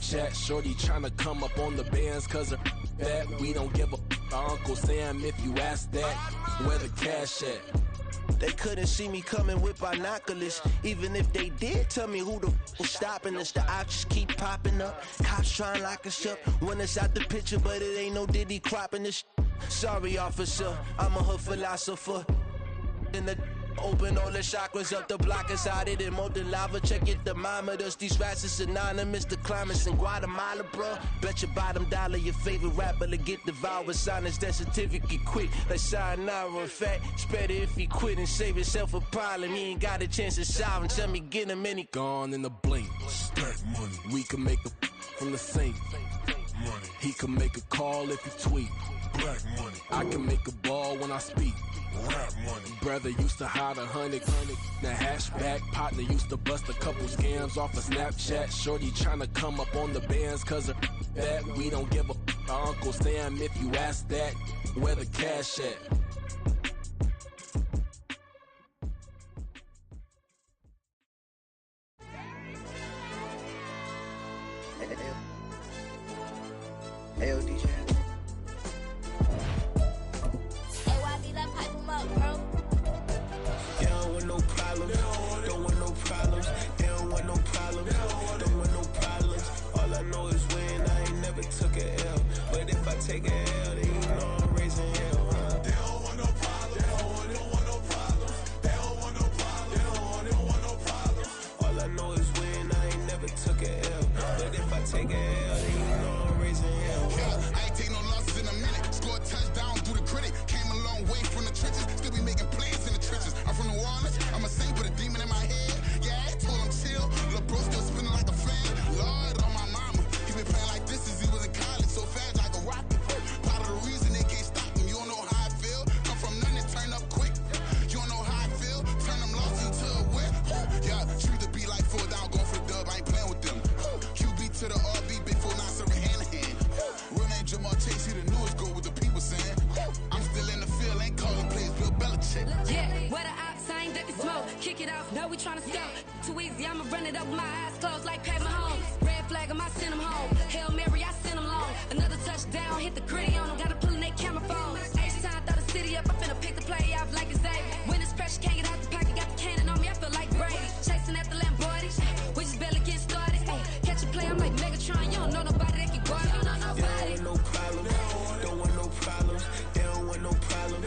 Snapchat. Shorty tryna come up on the bands cause her that we don't give a Uncle Sam if you ask that. Where the cash at? They couldn't see me coming with binoculars. Even if they did, tell me who the was stopping us. The options keep popping up. Cops trying to lock us up. When it's out the picture, but it ain't no Diddy cropping this. Sorry, officer, I'm a hood philosopher. In the open all the chakras up the block inside it and molten lava. Check your thermometers. These rats is synonymous. The climates in Guatemala, bro. Bet your bottom dollar your favorite rapper to get devoured. Sign his death certificate quick. Like sayonara. In fact, it's better if he quit and save himself a problem. He ain't got a chance to solve him. Tell me get him and he gone in the blink. Stack money. We can make a from the sink. Money. He can make a call if he tweet. Black money. I can make a ball when I speak. Rap money. Brother used to hide 100. The hashback partner used to bust a couple scams off of Snapchat. Shorty tryna come up on the bands cause of that. We don't give a Uncle Sam if you ask that. Where the cash at? Ayo, DJ. Took a L, but if I take a L, then you know I'm raising hell, huh? They don't want no problem. They don't want no problem. They don't want no problem. They don't want no problem. All I know is win. I ain't never took a L, but if I take a L, then you know I'm raising hell. Yeah, I ain't take no losses in a minute. Scored a touchdown through the critic. Came a long way from the trenches. Still be making plays in the trenches. I'm from New Orleans. I'm a saint with a demon in my head. Yeah, I told him chill. Lil' bro still spinning like a fan. Lord on my mama. He been playing like this since he was in college. So fast like a rocket. Part of the reason they can't stop him. You don't know how I feel. Come from nothing, turn up quick. You don't know how I feel. Turn them losses into a whip. Yeah, shoot the beat like 4 down, going for the dub. I ain't playing with them. QB to the RB, big 4 9 serving hand to hand. Real name Jamal Chase, he the newest goal with the people saying. I'm still in the field, ain't calling plays, Bill Belichick. Yeah, where the ops, I ain't ducking smoke. Kick it off, know we tryna scout. Too easy, I'ma run it up with my eyes closed like Pat Mahomes. Red flag, I send him home. Hail Mary, I send him long. Another touchdown, hit the gritty on him. Gotta pull in they camera phones. H-time, throw the city up, I finna pick the play off like it's Xavier. When it's pressure, can't get out the pocket, got the cannon on me, I feel like Brady. Chasing after Lamborghini, we just barely getting started. Ay, catch a play, I'm like Megatron, you don't know nobody that can guard it, you don't know nobody. They don't want no problems, don't want no problems. They don't want no problems,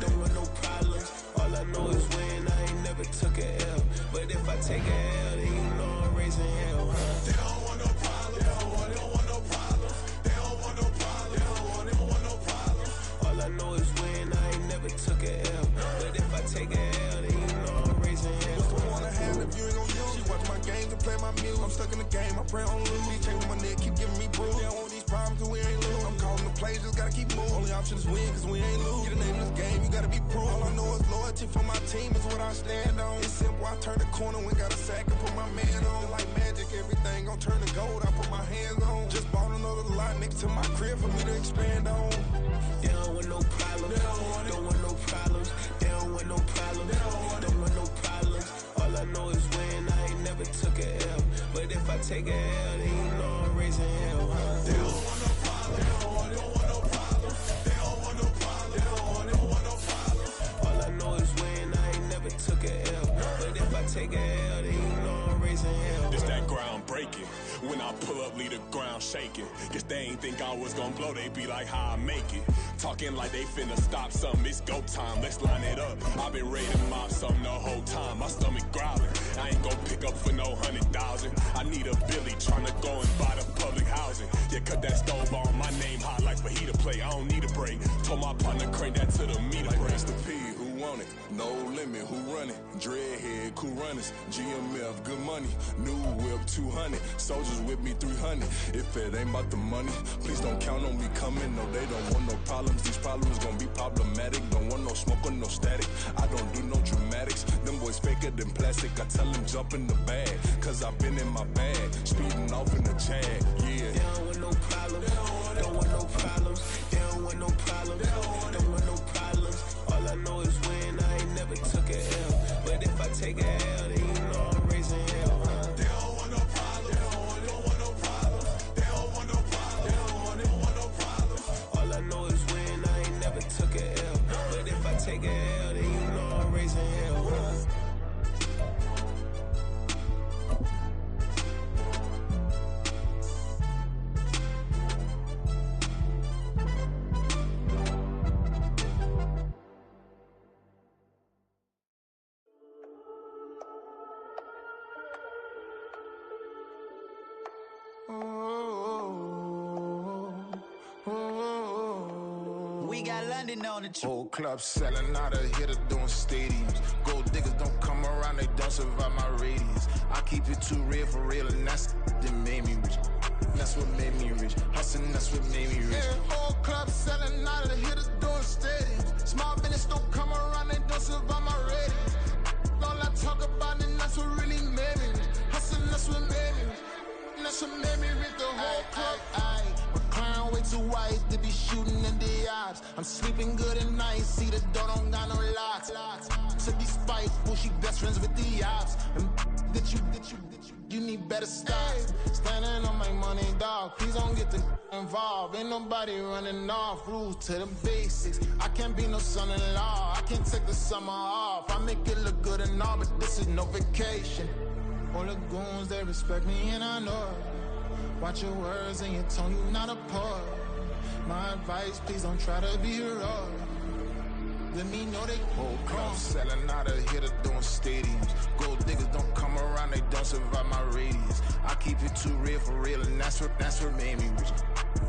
don't want no problems. All I know is win, I ain't never took a L. But if I take a L, then you know I'm raising hell, huh? They don't want no problem. They don't want no problem. They don't want no problem. They don't want no problem. All I know is win, I ain't never took a L. But if I take a L, then you know I'm raising hell. What's the one I have if you ain't gon' use? She watch my games and play my music. I'm stuck in the game, I pray on lose. These chains on my neck keep giving me bruise. They don't want these problems cause we ain't lose. I'm calling the plays, just gotta keep moving. Only option is win cause we ain't lose. Get the name of this game, you gotta be proof. All I know is loyalty for my team is what I stand on. It's simple, I turn the corner when got a sack and put my man on. Like magic, everything gon' turn to gold, I put my hands on. Just bought another lot next to my crib for me to expand on. They don't want no problems, don't want no problems. They don't want no problems, don't want no problems. All I know is win, I ain't never took a L. But if I take a L, then you know I'm raising hell, huh? They don't want no problem. They don't want no problem. They don't want no problem. They don't want no problem. All I know is win, I ain't never took a L. But if I take a L, then you know I'm raising hell. It's that ground breaking. When I pull up, leave the ground shaking. Guess they ain't think I was gonna blow, they be like, how I make it. Talking like they finna stop something, it's go time, let's line it up. I've been ready to mop something the whole time, my stomach growling. I ain't gon' pick up for no 100,000. I need a Billy tryna go and buy the public housing. Yeah, cut that stove on, my name hot like fajita play. I don't need a break. Told my partner crank that to the meter Like break. Race the P, who want it? No limit, who run it? Dreadhead, cool runners. GMF, good money. New whip, 200. Soldiers with me, 300. If it ain't about the money, please don't count on me coming. No, they don't want no problems. These problems gon' be problematic. Don't want no smoke or no static. I don't do no dramatics. Them boys faker than plastic. I tell them jump in the bag, cause I've been in my bag. Speeding off in the Jag, yeah. They don't want no problems, don't want no problems. They don't want no problems, don't want no problems. All I know is win, I ain't never took a L. But if I take a L, then you know I'm raising hell, huh? They don't want no problem. They don't want no problem. We got London on the trip. Whole club selling out of hitter doing stadiums. Gold diggers don't come around, they don't survive my radius. I keep it too real for real, and that's that made me rich. That's what made me rich. Hustling, that's what made me rich. Yeah, whole club selling out of hitters doing stadiums. Small business don't come around, they don't survive my radius. All I talk about, and that's what really made me rich. Hustling, that's what made me rich. That's what made me rich. The whole club. My crown way too white to be shooting in the eyes. I'm sleeping good at night, see the door don't got no locks. To be spiteful, she best friends with the ops. And you need better stocks. Standing on my money, dog. Please don't get involved. Ain't nobody running off. Rules to the basics. I can't be no son-in-law. I can't take the summer off. I make it look good and all, but this is no vacation. All the goons, they respect me and I know it. Watch your words and your tone, you not a poet. My advice, please don't try to be heroic. Let me know they whole club selling out of hitter doing stadiums. Gold diggers don't come around, they don't survive my radius. I keep it too real for real, and that's what made me rich.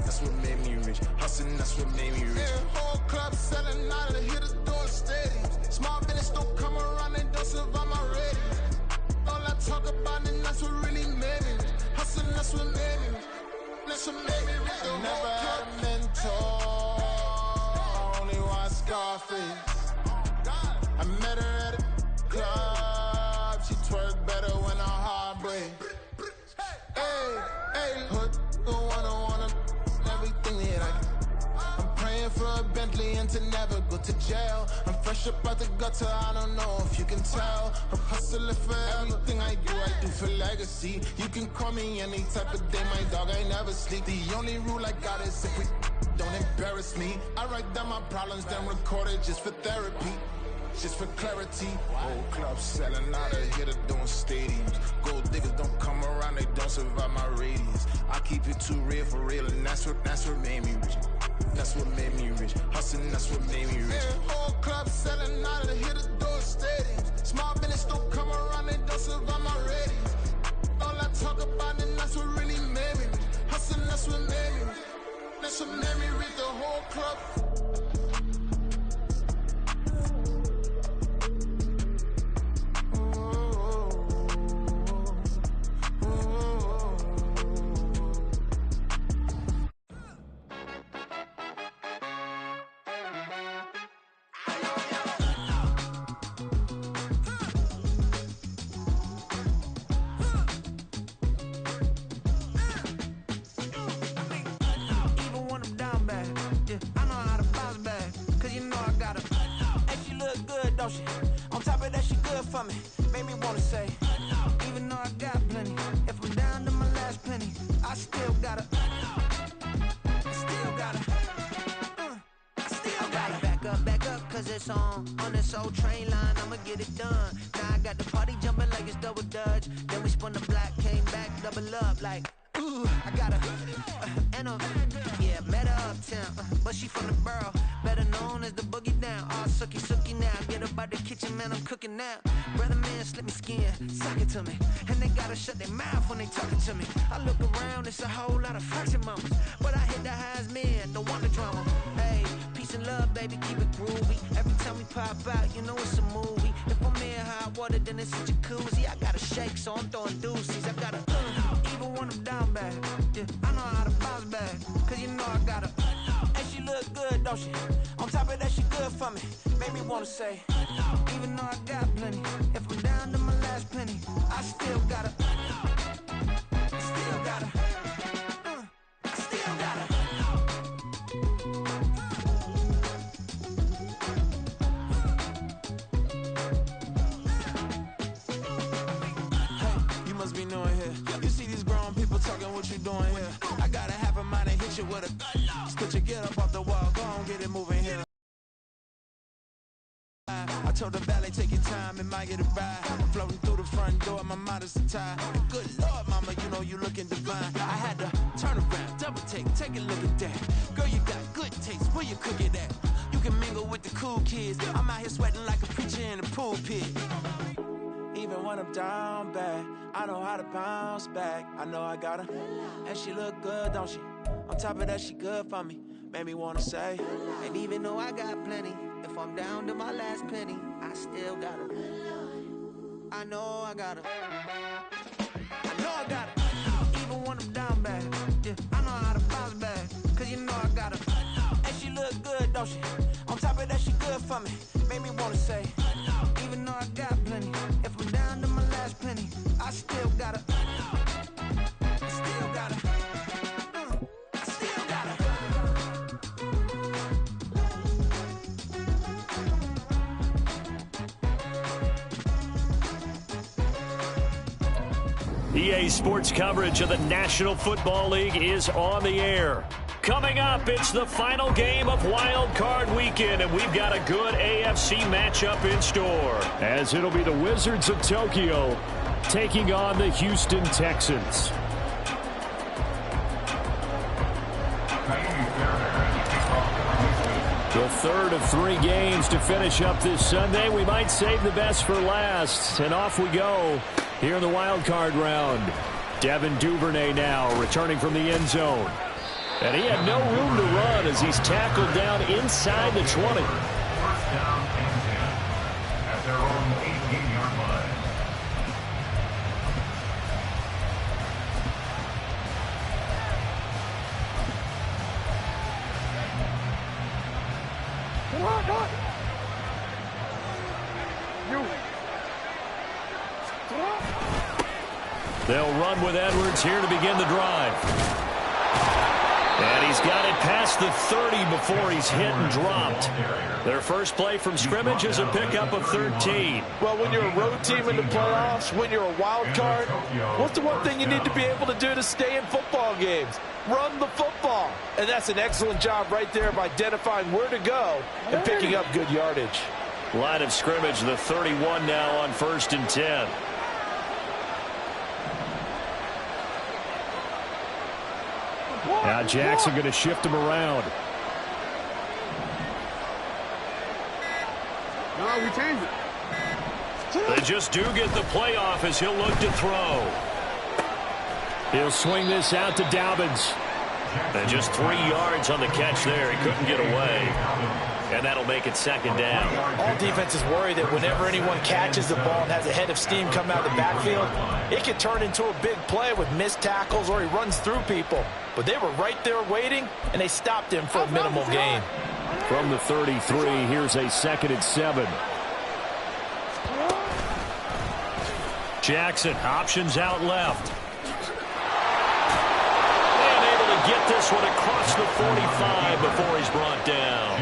That's what made me rich. Hustling, that's what made me rich. Yeah, whole club selling out of hitters doing stadiums. Small business don't come around, they don't survive my radius. All I talk about, and that's what really made me rich. Hustling, that's what made me rich. That's what made me rich. I never had a mentor. Only watch Scarface. I met her at a club. She twerk better when her heart breaks. Hey, hood, wanna everything that I can. I'm praying for a Bentley and to never go to jail. I'm fresh up out the gutter, I don't know if you can tell. I'm hustling for everything I do for legacy. You can call me any type of day, my dog, I never sleep. The only rule I got is if we don't embarrass me. I write down my problems, then record it just for therapy. Just for clarity. Whole club selling out of hitter doing stadiums. Gold diggers don't come around, they don't survive my radius. I keep it too real for real, and that's what made me rich. That's what made me rich. Hustling, that's what made me rich. Yeah, whole club selling out of hitter doing stadiums. Small business don't come around, they don't survive my radius. All I talk about, and that's what really made me rich. Hustling, that's what made me rich. That's what made me rich. The whole club. On top of that, she good for me. Made me wanna say, even though I got plenty, if I'm down to my last penny, I still gotta back up, cause it's on this old train line, I'ma get it done. Now I got the party jumping like it's double dutch. Then we spun the block, came back, double up like, ooh, I got a, yeah, met her uptown, but she from the borough, better known as the boogie down. All sookie now, get up out the kitchen, man, I'm cooking now. Brother man, slip me skin, suck it to me, and they gotta shut their mouth when they talking to me. I look around, it's a whole lot of fraction mamas, but I hit the highs, man, don't want the drama. Hey, peace and love, baby, keep it groovy. Every time we pop out, you know it's a movie. If I'm in hot water, then it's a jacuzzi. I gotta shake, so I'm throwing deuces. I gotta, even when I'm down bad, yeah, I know how to bounce back, cause you know I gotta, and she look good, don't she? On top of that, she good for me. Made me wanna say, even though I got plenty, if I'm down to my last penny, I still gotta, still gotta. Talking what you doing here. I got a half a mind to hit you with a stitch you, get up off the wall, go on, get it moving here. I told the valet, take your time, it might get a ride. Floating through the front door, my modest attire. Good Lord, mama, you know you looking divine. I had to turn around, double take a look at that. Girl, you got good taste, where you cook it at? You can mingle with the cool kids. I'm out here sweating like a preacher in the pulpit. even when I'm down bad, I know how to bounce back. I know I got her, and she look good, don't she? On top of that, she good for me. Made me wanna say, and even though I got plenty, if I'm down to my last penny, I still got her. I know I got her. I know I got her. Even when I'm down bad, yeah, I know how to bounce back. Cause you know I got her. and she look good, don't she? On top of that, she good for me. Made me wanna say, even though I got plenty, if I'm down to my last penny, I still got her. I still got her. I still got her. EA Sports coverage of the National Football League is on the air. Coming up, it's the final game of Wild Card Weekend, and we've got a good AFC matchup in store. As it'll be the Wizards of Tokyo taking on the Houston Texans. The third of 3 games to finish up this Sunday. We might save the best for last, and off we go here in the Wild Card round. Devin Duvernay now returning from the end zone. And he had no room to run as he's tackled down inside the 20. First down and 10 at their own 18-yard line. They'll run with Edwards here to begin the drive. And he's got it past the 30 before he's hit and dropped. Their first play from scrimmage is a pickup of 13. Well, when you're a road team in the playoffs, when you're a wild card, what's the one thing you need to be able to do to stay in football games? Run the football. And that's an excellent job right there of identifying where to go and picking up good yardage. Line of scrimmage, the 31 now on 1st and 10. Now Jackson going to shift him around. No, we changed it. They just do get the playoff as he'll look to throw. He'll swing this out to Dobbins. And just 3 yards on the catch there. He couldn't get away. And that'll make it 2nd down. All defenses worry that whenever anyone catches the ball and has a head of steam come out of the backfield, it could turn into a big play with missed tackles or he runs through people. But they were right there waiting, and they stopped him for a minimal gain. From the 33, here's a 2nd and 7. Jackson options out left. And able to get this one across the 45 before he's brought down.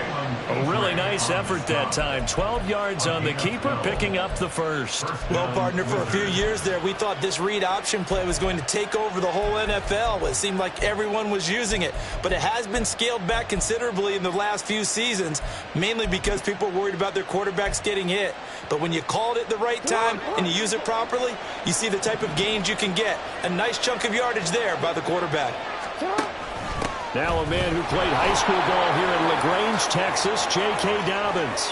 A really nice effort that time. 12 yards on the keeper, picking up the first. Well, partner, for a few years there, we thought this read option play was going to take over the whole NFL. It seemed like everyone was using it. But it has been scaled back considerably in the last few seasons, mainly because people are worried about their quarterbacks getting hit. But when you call it at the right time and you use it properly, you see the type of gains you can get. A nice chunk of yardage there by the quarterback. Now a man who played high school ball here in LaGrange, Texas, J.K. Dobbins.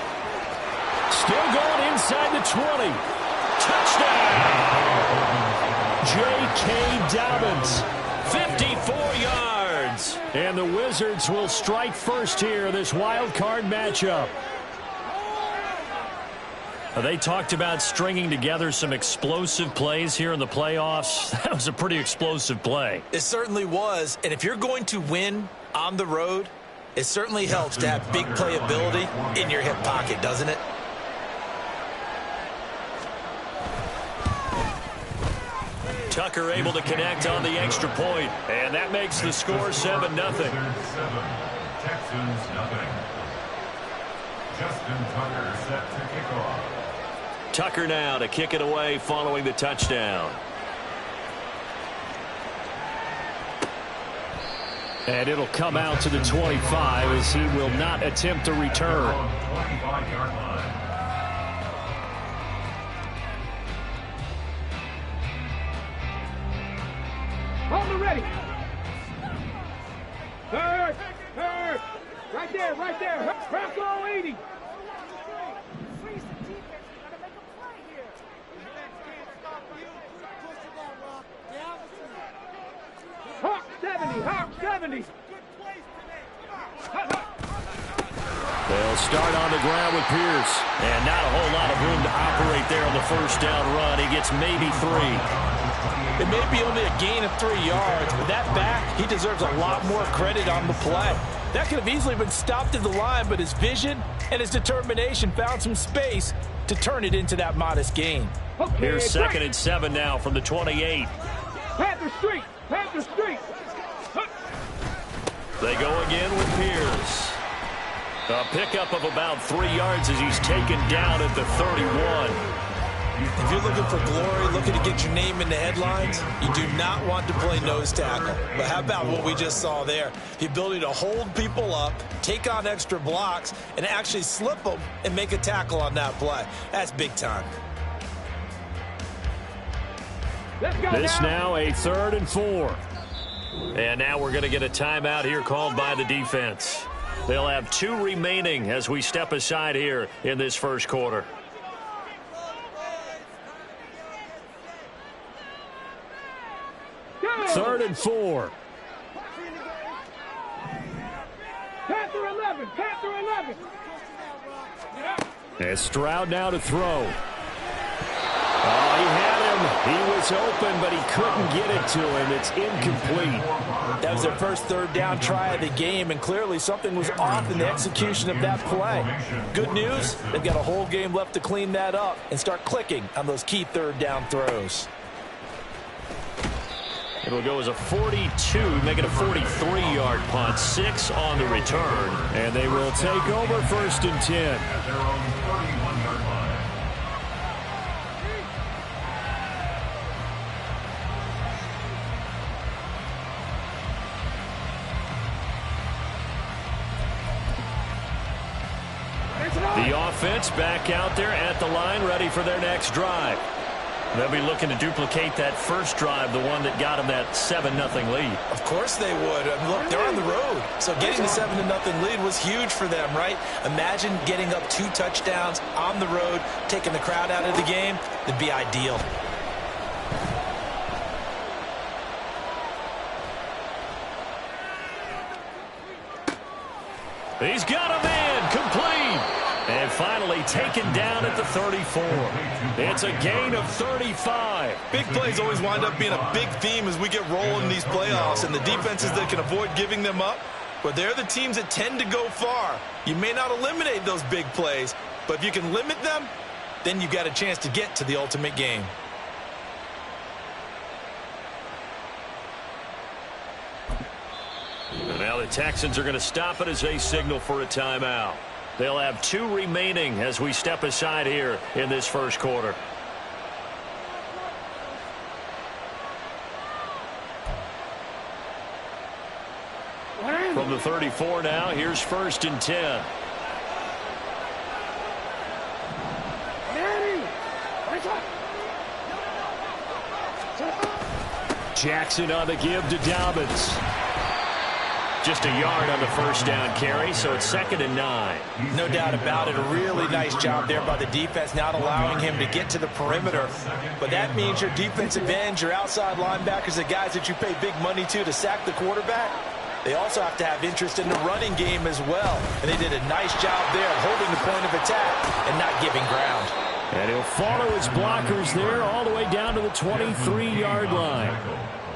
Still going inside the 20. Touchdown! J.K. Dobbins, 54 yards. And the Wizards will strike first here, this wild card matchup. They talked about stringing together some explosive plays here in the playoffs. That was a pretty explosive play. It certainly was. And if you're going to win on the road, it certainly helps to have big playability in your hip pocket, doesn't it? Tucker able to connect on the extra point. And that makes the score 7-0. Texans nothing. Justin Tucker set to kick off. Tucker now to kick it away following the touchdown. And it'll come out to the 25 as he will not attempt to return. 25-yard line. Hold it ready. Hurry. Right there. Franco 80. 70, hop 70. They'll start on the ground with Pierce. And not a whole lot of room to operate there on the first down run. He gets maybe 3. It may be only a gain of 3 yards, but that back, he deserves a lot more credit on the play. That could have easily been stopped at the line, but his vision and his determination found some space to turn it into that modest gain. Okay, here's 2nd and 7 now from the 28. Panther Street, Panther Street. They go again with Pierce. A pickup of about 3 yards as he's taken down at the 31. If you're looking for glory, looking to get your name in the headlines, you do not want to play nose tackle. But how about what we just saw there? The ability to hold people up, take on extra blocks, and actually slip them and make a tackle on that play. That's big time. This now a 3rd and 4. And now we're going to get a timeout here called by the defense. They'll have 2 remaining as we step aside here in this first quarter. Third and 4. Panther 11, Panther 11. And Stroud now to throw. Oh, he had him. He was open, but he couldn't get it to him. It's incomplete. That was their first 3rd down try of the game, and clearly something was off in the execution of that play. Good news, they've got a whole game left to clean that up and start clicking on those key 3rd down throws. It'll go as a 42, make it a 43-yard punt, 6 on the return. And they will take over 1st and 10. The offense back out there at the line, ready for their next drive. They'll be looking to duplicate that first drive, the one that got them that 7-0 lead. Of course they would. I mean, look, they're on the road. So getting the 7-0 lead was huge for them, right? Imagine getting up 2 touchdowns on the road, taking the crowd out of the game. It'd be ideal. He's got a man complete. And finally taken down at the 34. It's a gain of 35. Big plays always wind up being a big theme as we get rolling in these playoffs, and the defenses that can avoid giving them up, but they're the teams that tend to go far. You may not eliminate those big plays, but if you can limit them, then you've got a chance to get to the ultimate game. And now the Texans are going to stop it as they signal for a timeout. They'll have 2 remaining as we step aside here in this first quarter. From the 34 now, here's 1st and 10. Jackson on the give to Dobbins. Just a yard on the first down carry, so it's 2nd and 9. No doubt about it. A really nice job there by the defense, not allowing him to get to the perimeter. But that means your defensive ends, your outside linebackers, the guys that you pay big money to sack the quarterback, they also have to have interest in the running game as well. And they did a nice job there of holding the point of attack and not giving ground. And he'll follow his blockers there all the way down to the 23-yard line.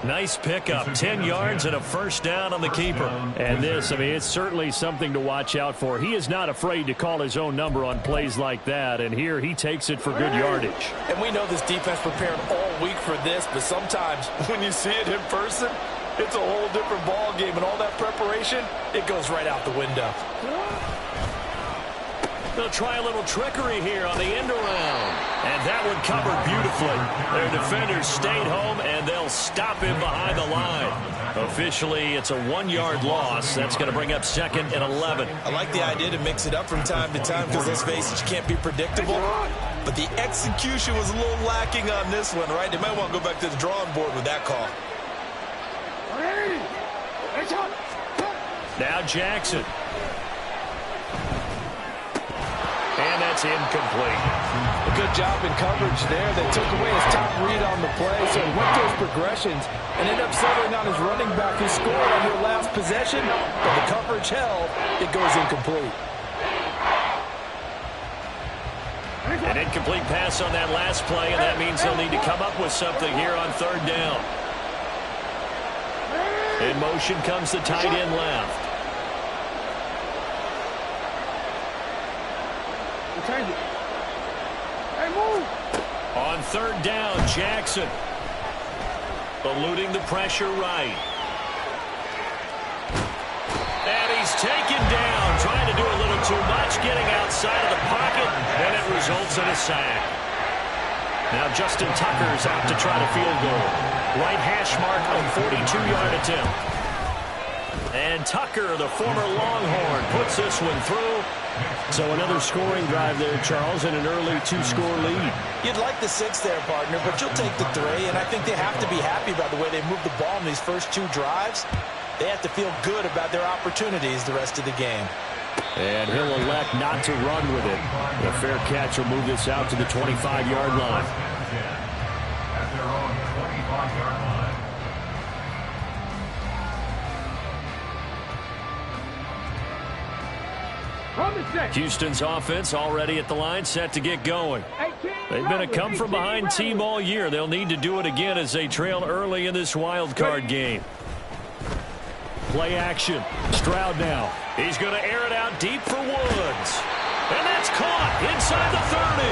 Nice pickup, 10 yards and a first down on the keeper. And this, I mean, it's certainly something to watch out for. He is not afraid to call his own number on plays like that, and here he takes it for good yardage. And we know this defense prepared all week for this, but sometimes when you see it in person, it's a whole different ball game, and all that preparation, it goes right out the window. They'll try a little trickery here on the end around. And that one covered beautifully. Their defenders stayed home, and they'll stop him behind the line. Officially, it's a 1-yard loss. That's going to bring up 2nd and 11. I like the idea to mix it up from time to time because, let's face it, you can't be predictable. But the execution was a little lacking on this one, right? They might want to go back to the drawing board with that call. Now Jackson. And that's incomplete. The good job in coverage there. They took away his top read on the play, so he went those progressions and ended up settling on his running back who scored on their last possession, but the coverage held. It goes incomplete. An incomplete pass on that last play, and that means they'll need to come up with something here on third down. In motion comes the tight end left. Change it. Hey, move. On third down, Jackson. Eluding the pressure right. And he's taken down, trying to do a little too much, getting outside of the pocket, and it results in a sack. Now Justin Tucker's out to try to field goal. Right hash mark on 42-yard attempt. And Tucker, the former Longhorn, puts this one through. So another scoring drive there, Charles, and an early two-score lead. You'd like the 6 there, partner, but you'll take the 3, and I think they have to be happy about the way they moved the ball in these first 2 drives. They have to feel good about their opportunities the rest of the game. And he'll elect not to run with it. The fair catch will move this out to the 25-yard line. At their own 25-yard line. Houston's offense already at the line, set to get going. They've been a come-from-behind team all year. They'll need to do it again as they trail early in this wild card game. Play action. Stroud now. He's going to air it out deep for Woods. And that's caught inside the 30.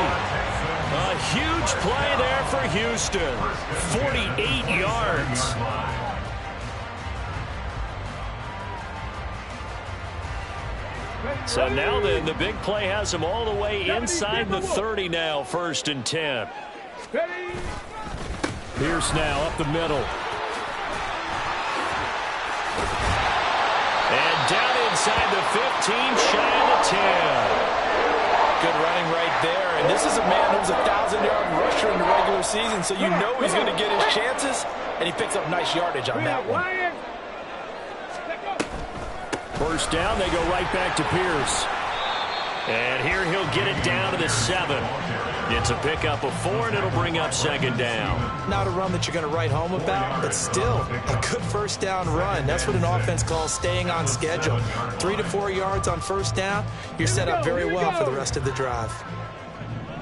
A huge play there for Houston. 48 yards. So now then, the big play has him all the way inside the 30 now, 1st and 10. Pierce now up the middle. And down inside the 15, shy of the 10. Good running right there. And this is a man who's a 1,000-yard rusher in the regular season, so you know he's going to get his chances, and he picks up nice yardage on that one. First down, they go right back to Pierce. And here he'll get it down to the 7. It's a pickup of 4, and it'll bring up 2nd down. Not a run that you're going to write home about, but still a good first down run. That's what an offense calls staying on schedule. 3 to 4 yards on first down, you're set up very well for the rest of the drive.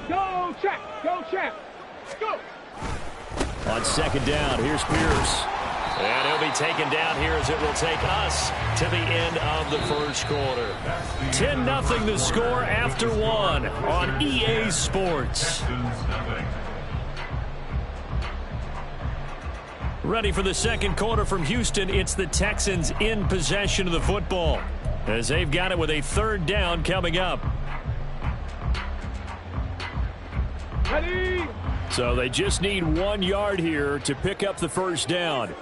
Go, check. Go, check. Go. On 2nd down, here's Pierce. And he'll be taken down here as it will take us to the end of the first quarter. 10-0 the score after 1 on EA Sports. Ready for the second quarter from Houston. It's the Texans in possession of the football as they've got it with a 3rd down coming up. Ready. So they just need 1 yard here to pick up the first down.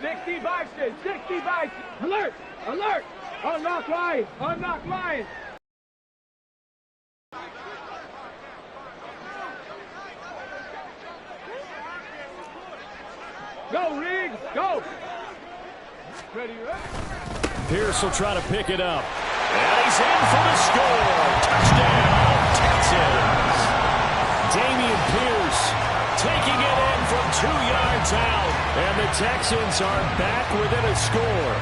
60 Bison, 60 Bison. Alert, alert. Unlock line, unlock line. Go, Riggs, go. Ready, Pierce will try to pick it up. And he's in for the score. Touchdown, Texans. Damian Pierce taking it in from 2 yards out. And the Texans are back within a score.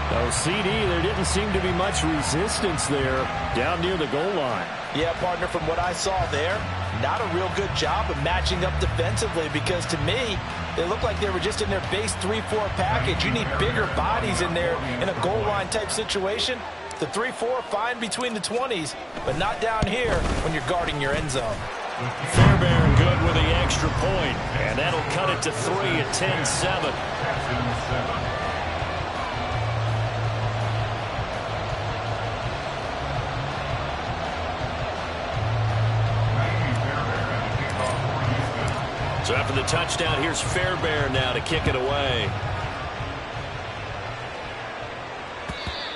Oh, CD, there didn't seem to be much resistance there down near the goal line. Yeah, partner, from what I saw there, not a real good job of matching up defensively because to me, they looked like they were just in their base 3-4 package. You need bigger bodies in there in a goal line type situation. The 3-4, fine between the 20s, but not down here when you're guarding your end zone. Fairbairn good with the extra point, and that'll cut it to 3 at 10-7. So after the touchdown, here's Fairbairn now to kick it away.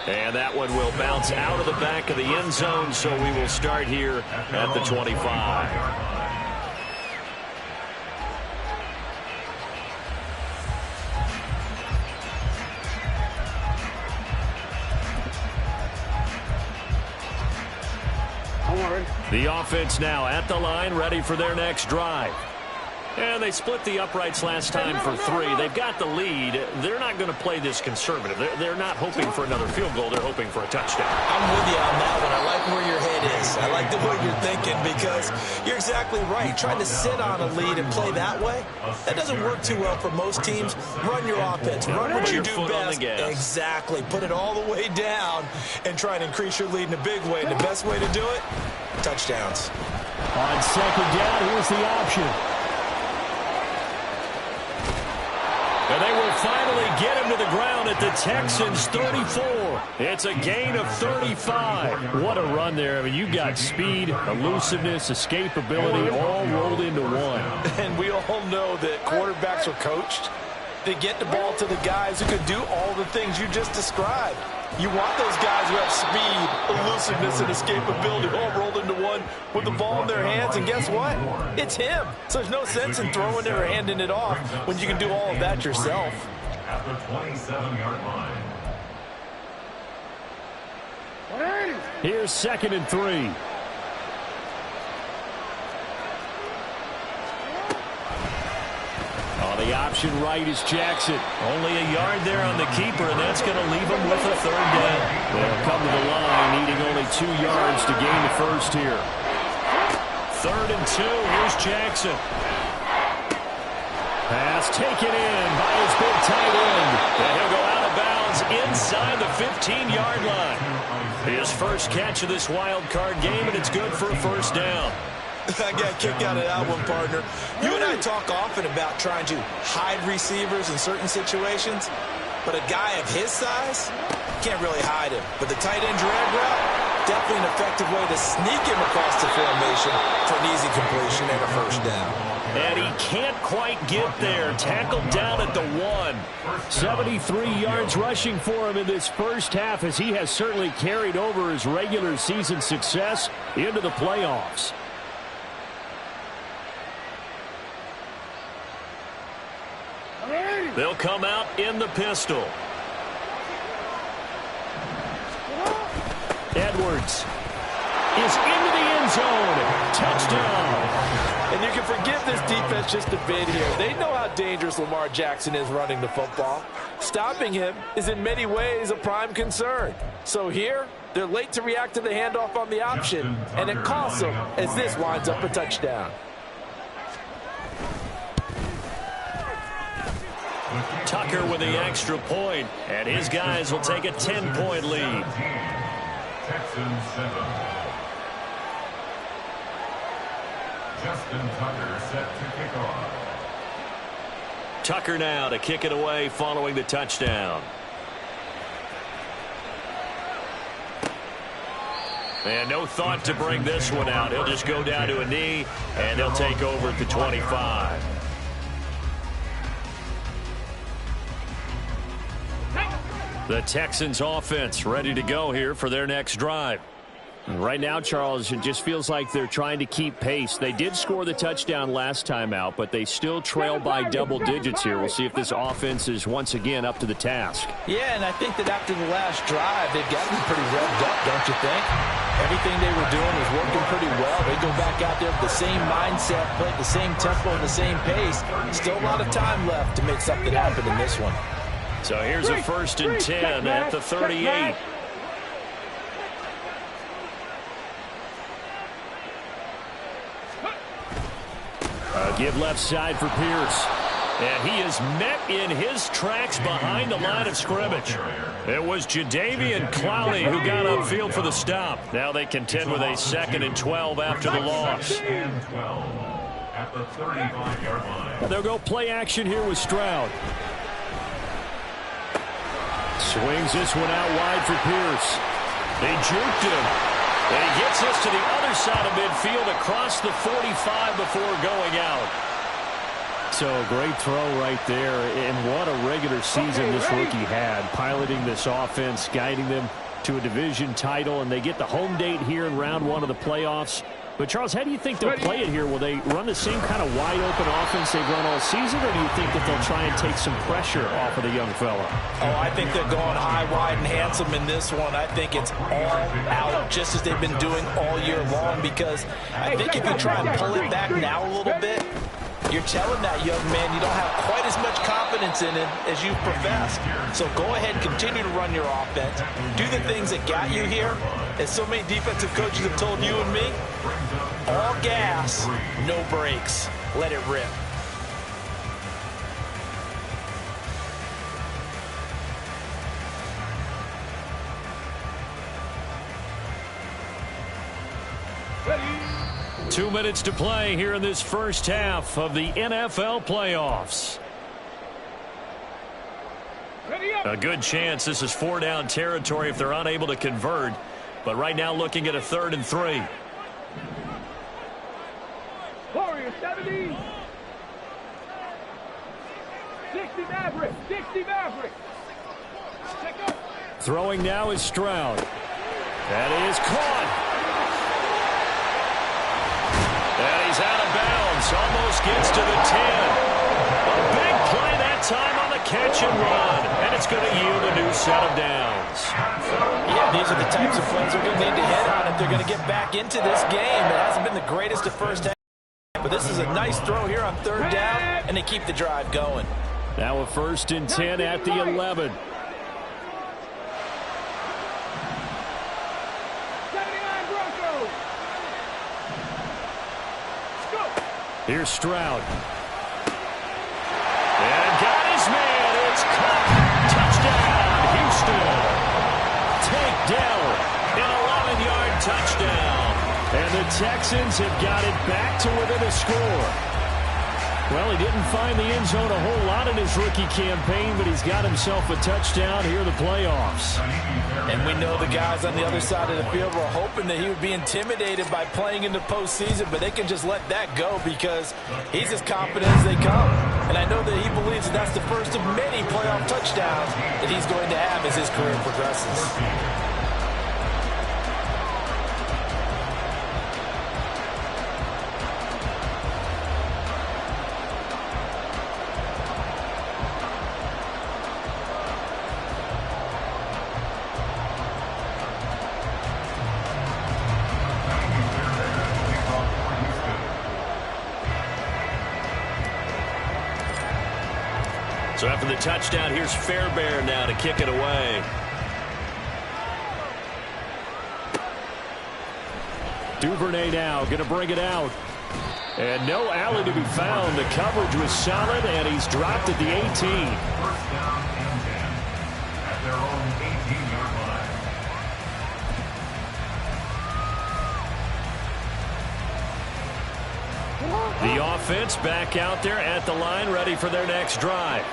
And that one will bounce out of the back of the end zone, so we will start here at the 25. The offense now at the line, ready for their next drive. And they split the uprights last time for 3. They've got the lead. They're not going to play this conservative. They're not hoping for another field goal. They're hoping for a touchdown. I'm with you on that one. I like where your head is. I like the way you're thinking because you're exactly right. Trying to sit on a lead and play that way, that doesn't work too well for most teams. Run your offense. Run what you do best. Exactly. Put it all the way down and try and increase your lead in a big way. And the best way to do it, touchdowns. On second down, here's the option. And they will finally get him to the ground at the Texans' 34. It's a gain of 35. What a run there. I mean, you got speed, elusiveness, escapability all rolled into one. And we all know that quarterbacks are coached to get the ball to the guys who can do all the things you just described. You want those guys who have speed, elusiveness, and escapability all rolled into one with the ball in their hands. And guess what? It's him. So there's no sense in throwing it or handing it off when you can do all of that yourself. At the 27-yard line. Here's 2nd and 3. The option right is Jackson. Only a yard there on the keeper, and that's going to leave him with a 3rd down. They'll come to the line, needing only 2 yards to gain the first here. 3rd and 2. Here's Jackson. Pass taken in by his big tight end. And he'll go out of bounds inside the 15-yard line. His first catch of this wild card game, and it's good for a 1st down. I got a kick out of that one, partner. You and I talk often about trying to hide receivers in certain situations, but a guy of his size can't really hide him. But the tight end drag route, definitely an effective way to sneak him across the formation for an easy completion and a 1st down. And he can't quite get there. Tackled down at the 1. 73 yards rushing for him in this first half, as he has certainly carried over his regular season success into the playoffs. They'll come out in the pistol. Edwards is into the end zone. Touchdown. And you can forgive this defense just a bit here. They know how dangerous Lamar Jackson is running the football. Stopping him is in many ways a prime concern. So here, they're late to react to the handoff on the option, and it costs them as this winds up a touchdown. Tucker with the extra point, and his guys will take a 10-point lead. Texans 7. Justin Tucker set to kick off. Tucker now to kick it away following the touchdown. And no thought to bring this one out. He'll just go down to a knee, and he'll take over at the 25. The Texans offense ready to go here for their next drive. Right now, Charles, it just feels like they're trying to keep pace. They did score the touchdown last time out, but they still trail by double digits here. We'll see if this offense is once again up to the task. Yeah, and I think that after the last drive, they've got to be pretty revved up, don't you think? Everything they were doing was working pretty well. They go back out there with the same mindset, play at the same tempo and the same pace. Still a lot of time left to make something happen in this one. So here's a 1st and 10 at the 38. Give left side for Pierce. And he is met in his tracks behind the line of scrimmage. It was Jadeveon Clowney who got upfield for the stop. Now they contend with a 2nd and 12 after the loss. At the 35-yard line. They'll go play action here with Stroud. Swings this one out wide for Pierce. They juked him. And he gets this to the other side of midfield across the 45 before going out. So a great throw right there. And what a regular season this rookie had. Piloting this offense, guiding them to a division title. And they get the home date here in round 1 of the playoffs. But, Charles, how do you think they'll play it here? Will they run the same kind of wide-open offense they've run all season, or do you think that they'll try and take some pressure off of the young fella? Oh, I think they're going high, wide, and handsome in this one. I think it's all out, just as they've been doing all year long, because I think if you try and pull it back now a little bit, you're telling that young man you don't have quite as much confidence in it as you've professed. So go ahead, continue to run your offense. Do the things that got you here. As so many defensive coaches have told you and me, all gas, no brakes. Let it rip. Ready. 2 minutes to play here in this first half of the NFL playoffs. A good chance this is 4-down territory if they're unable to convert. But right now looking at a 3rd and 3. Warrior 70. 60 Maverick. 60 Maverick. Throwing now is Stroud. That is caught. And he's out of bounds. Almost gets to the 10. A big play that time on the catch and run. And it's going to yield a new set of downs. Yeah, these are the types of plays they're going to need to hit on if they're going to get back into this game. It hasn't been the greatest at first half, but this is a nice throw here on 3rd down, and they keep the drive going. Now a 1st and 10 at the 11. Here's Stroud. And got his man. It's caught. Touchdown, Houston. Takedown. An 11-yard touchdown. And the Texans have got it back to within a score. Well, he didn't find the end zone a whole lot in his rookie campaign, but he's got himself a touchdown here in the playoffs. And we know the guys on the other side of the field were hoping that he would be intimidated by playing in the postseason, but they can just let that go because he's as confident as they come. And I know that he believes that that's the first of many playoff touchdowns that he's going to have as his career progresses. So after the touchdown, here's Fairbairn now to kick it away. Duvernay now going to bring it out. And no alley to be found. The coverage was solid, and he's dropped at the 18. First down and 10 at their own 18-yard line. The offense back out there at the line, ready for their next drive.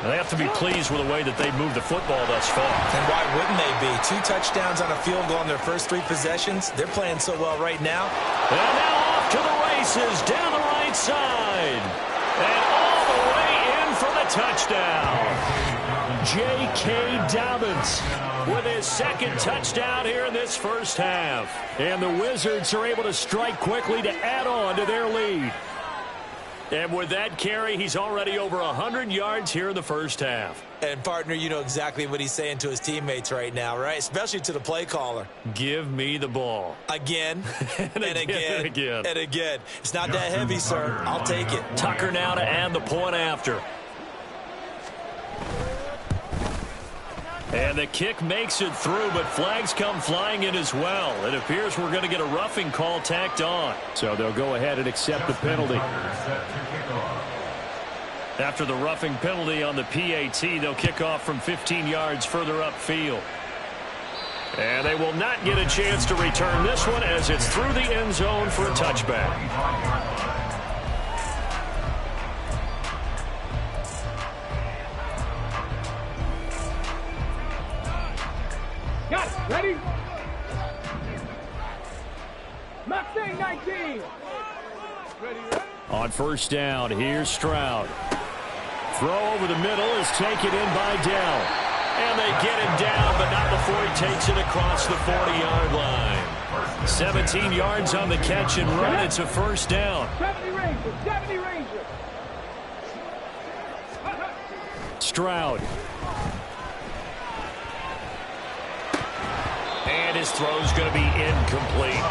They have to be pleased with the way that they've moved the football thus far. And why wouldn't they be? 2 touchdowns on a field goal on their first 3 possessions. They're playing so well right now. And now off to the races, down the right side. And all the way in for the touchdown. J.K. Dobbins with his 2nd touchdown here in this first half. And the Wizards are able to strike quickly to add on to their lead. And with that carry, he's already over 100 yards here in the first half. And, partner, you know exactly what he's saying to his teammates right now, right? Especially to the play caller. Give me the ball. Again, and again, and again. and again. It's not that heavy, sir. I'll take it. Tucker now to add the point after. And the kick makes it through, but flags come flying in as well. It appears we're going to get a roughing call tacked on. So they'll go ahead and accept the penalty. After the roughing penalty on the PAT, they'll kick off from 15 yards further upfield. And they will not get a chance to return this one as it's through the end zone for a touchback. Got it. Ready? Maxine 19. Ready. On first down, here's Stroud. Throw over the middle is taken in by Dell. And they get him down, but not before he takes it across the 40-yard line. 17 yards on the catch and run. It's a first down. 70 Rangers, 70 Rangers. Stroud. And his throw's going to be incomplete.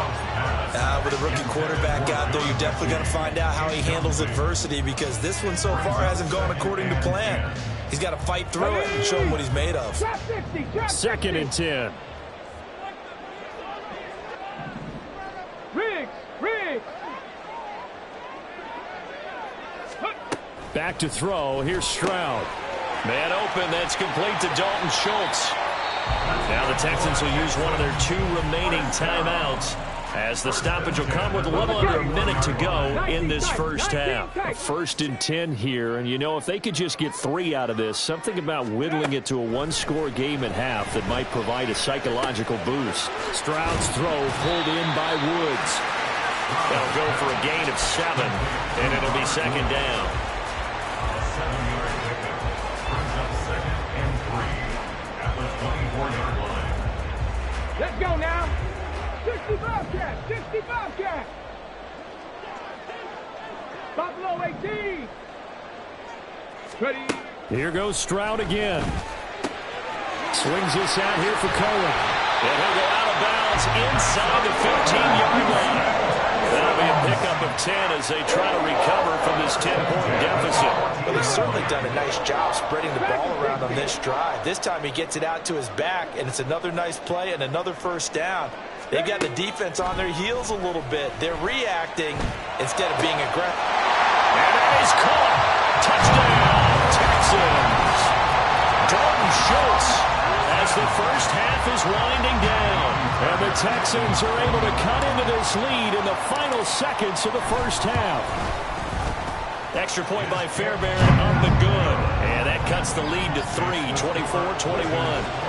With a rookie quarterback out there, you're definitely going to find out how he handles adversity, because this one so far hasn't gone according to plan. He's got to fight through it and show him what he's made of. 2nd and 10. Riggs. Back to throw. Here's Stroud. Man open. That's complete to Dalton Schultz. Now the Texans will use one of their 2 remaining timeouts, as the stoppage will come with a little under a minute to go in this first half. A 1st and 10 here, and you know, if they could just get 3 out of this, something about whittling it to a 1-score game at half that might provide a psychological boost. Stroud's throw pulled in by Woods. That'll go for a gain of 7, and it'll be 2nd down. Let's go now. 65 cat. Buffalo 18. Ready. Here goes Stroud again. Swings this out here for Cohen. And he'll go out of bounds inside the 15-yard line. That'll be a pickup of 10 as they try to recover from this 10-point deficit. Well, he's certainly done a nice job spreading the ball around on this drive. This time he gets it out to his back, and it's another nice play and another first down. They've got the defense on their heels a little bit. They're reacting instead of being aggressive. And that is caught. Touchdown, Texans. Dalton Schultz as the first half is winding down. And the Texans are able to cut into this lead in the final seconds of the first half. Extra point by Fairbairn on the good. And that cuts the lead to 3, 24-21.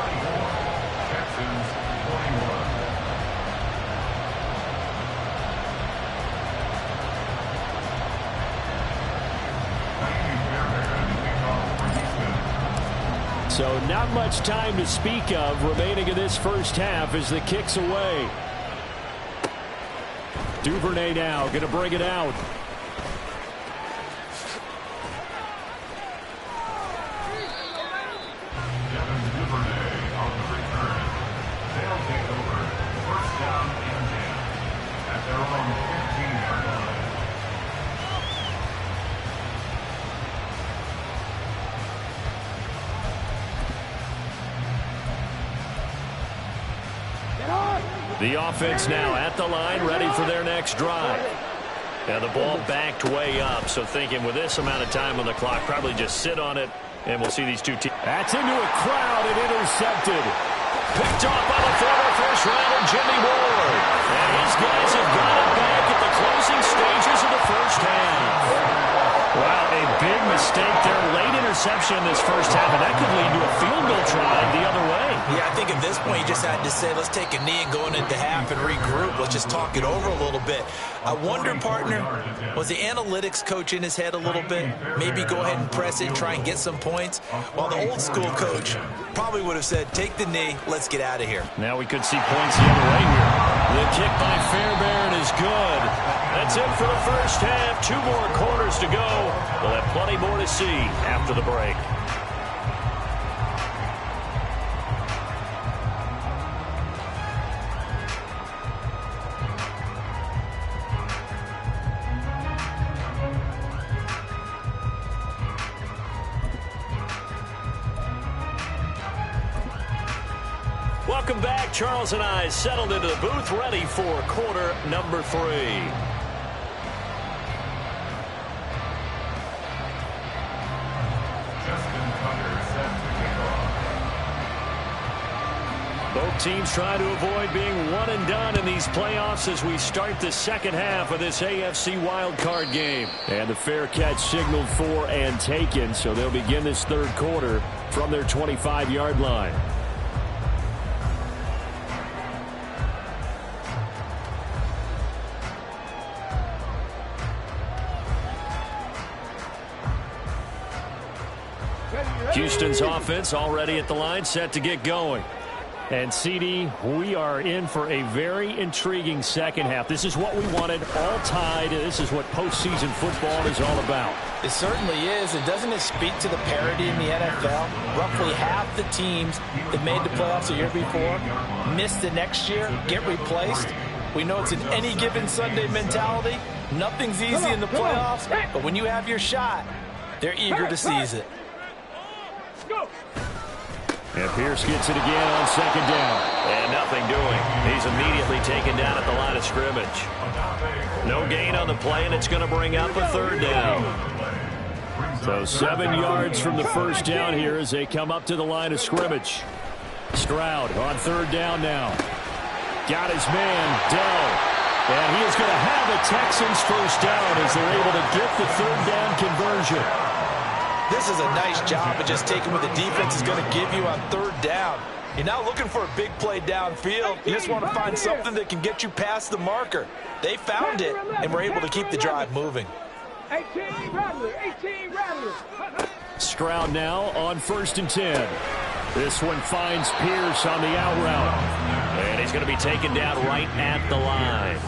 So not much time to speak of remaining in this first half as the kick's away. Duvernay now going to bring it out. The offense now at the line, ready for their next drive. Now the ball backed way up, so thinking with this amount of time on the clock, probably just sit on it, and we'll see these two teams. That's into a crowd and intercepted. Picked off by the former first rounder, Jimmy Ward. And his guys have got it back at the closing stages of the first half. Wow, a big mistake there. Late interception in this first half, and that could lead to a field goal try the other way. Yeah, I think at this point you just had to say, let's take a knee and go into half and regroup. Let's just talk it over a little bit. I wonder, partner, was the analytics coach in his head a little bit? Maybe go ahead and press it, try and get some points. While the old school coach probably would have said, take the knee, let's get out of here. Now we could see points the other way here. The kick by Fairbairn is good. That's it for the first half. 2 more quarters to go. We'll have plenty more to see after the break. Welcome back. Charles and I settled into the booth, ready for quarter number 3. Both teams try to avoid being one and done in these playoffs as we start the second half of this AFC wildcard game. And the fair catch signaled for and taken, so they'll begin this third quarter from their 25-yard line. Houston's offense already at the line, set to get going. And, CD, we are in for a very intriguing second half. This is what we wanted, all tied. This is what postseason football is all about. It certainly is. And doesn't it speak to the parity in the NFL? Roughly half the teams that made the playoffs the year before miss the next year, get replaced. We know it's an any given Sunday mentality. Nothing's easy in the playoffs, but when you have your shot, they're eager to seize it. And Pierce gets it again on second down. And nothing doing. He's immediately taken down at the line of scrimmage. No gain on the play, and it's going to bring up a third down. So 7 yards from the first down here as they come up to the line of scrimmage. Stroud on third down now. Got his man, Dell. And he is going to have the Texans first down as they're able to get the third down conversion. This is a nice job of just taking what the defense is going to give you on third down. You're not looking for a big play downfield. You just want to find something that can get you past the marker. They found it, and were able to keep the drive moving. 18 Rattler. Stroud now on 1st and 10. This one finds Pierce on the out route. And he's going to be taken down right at the line.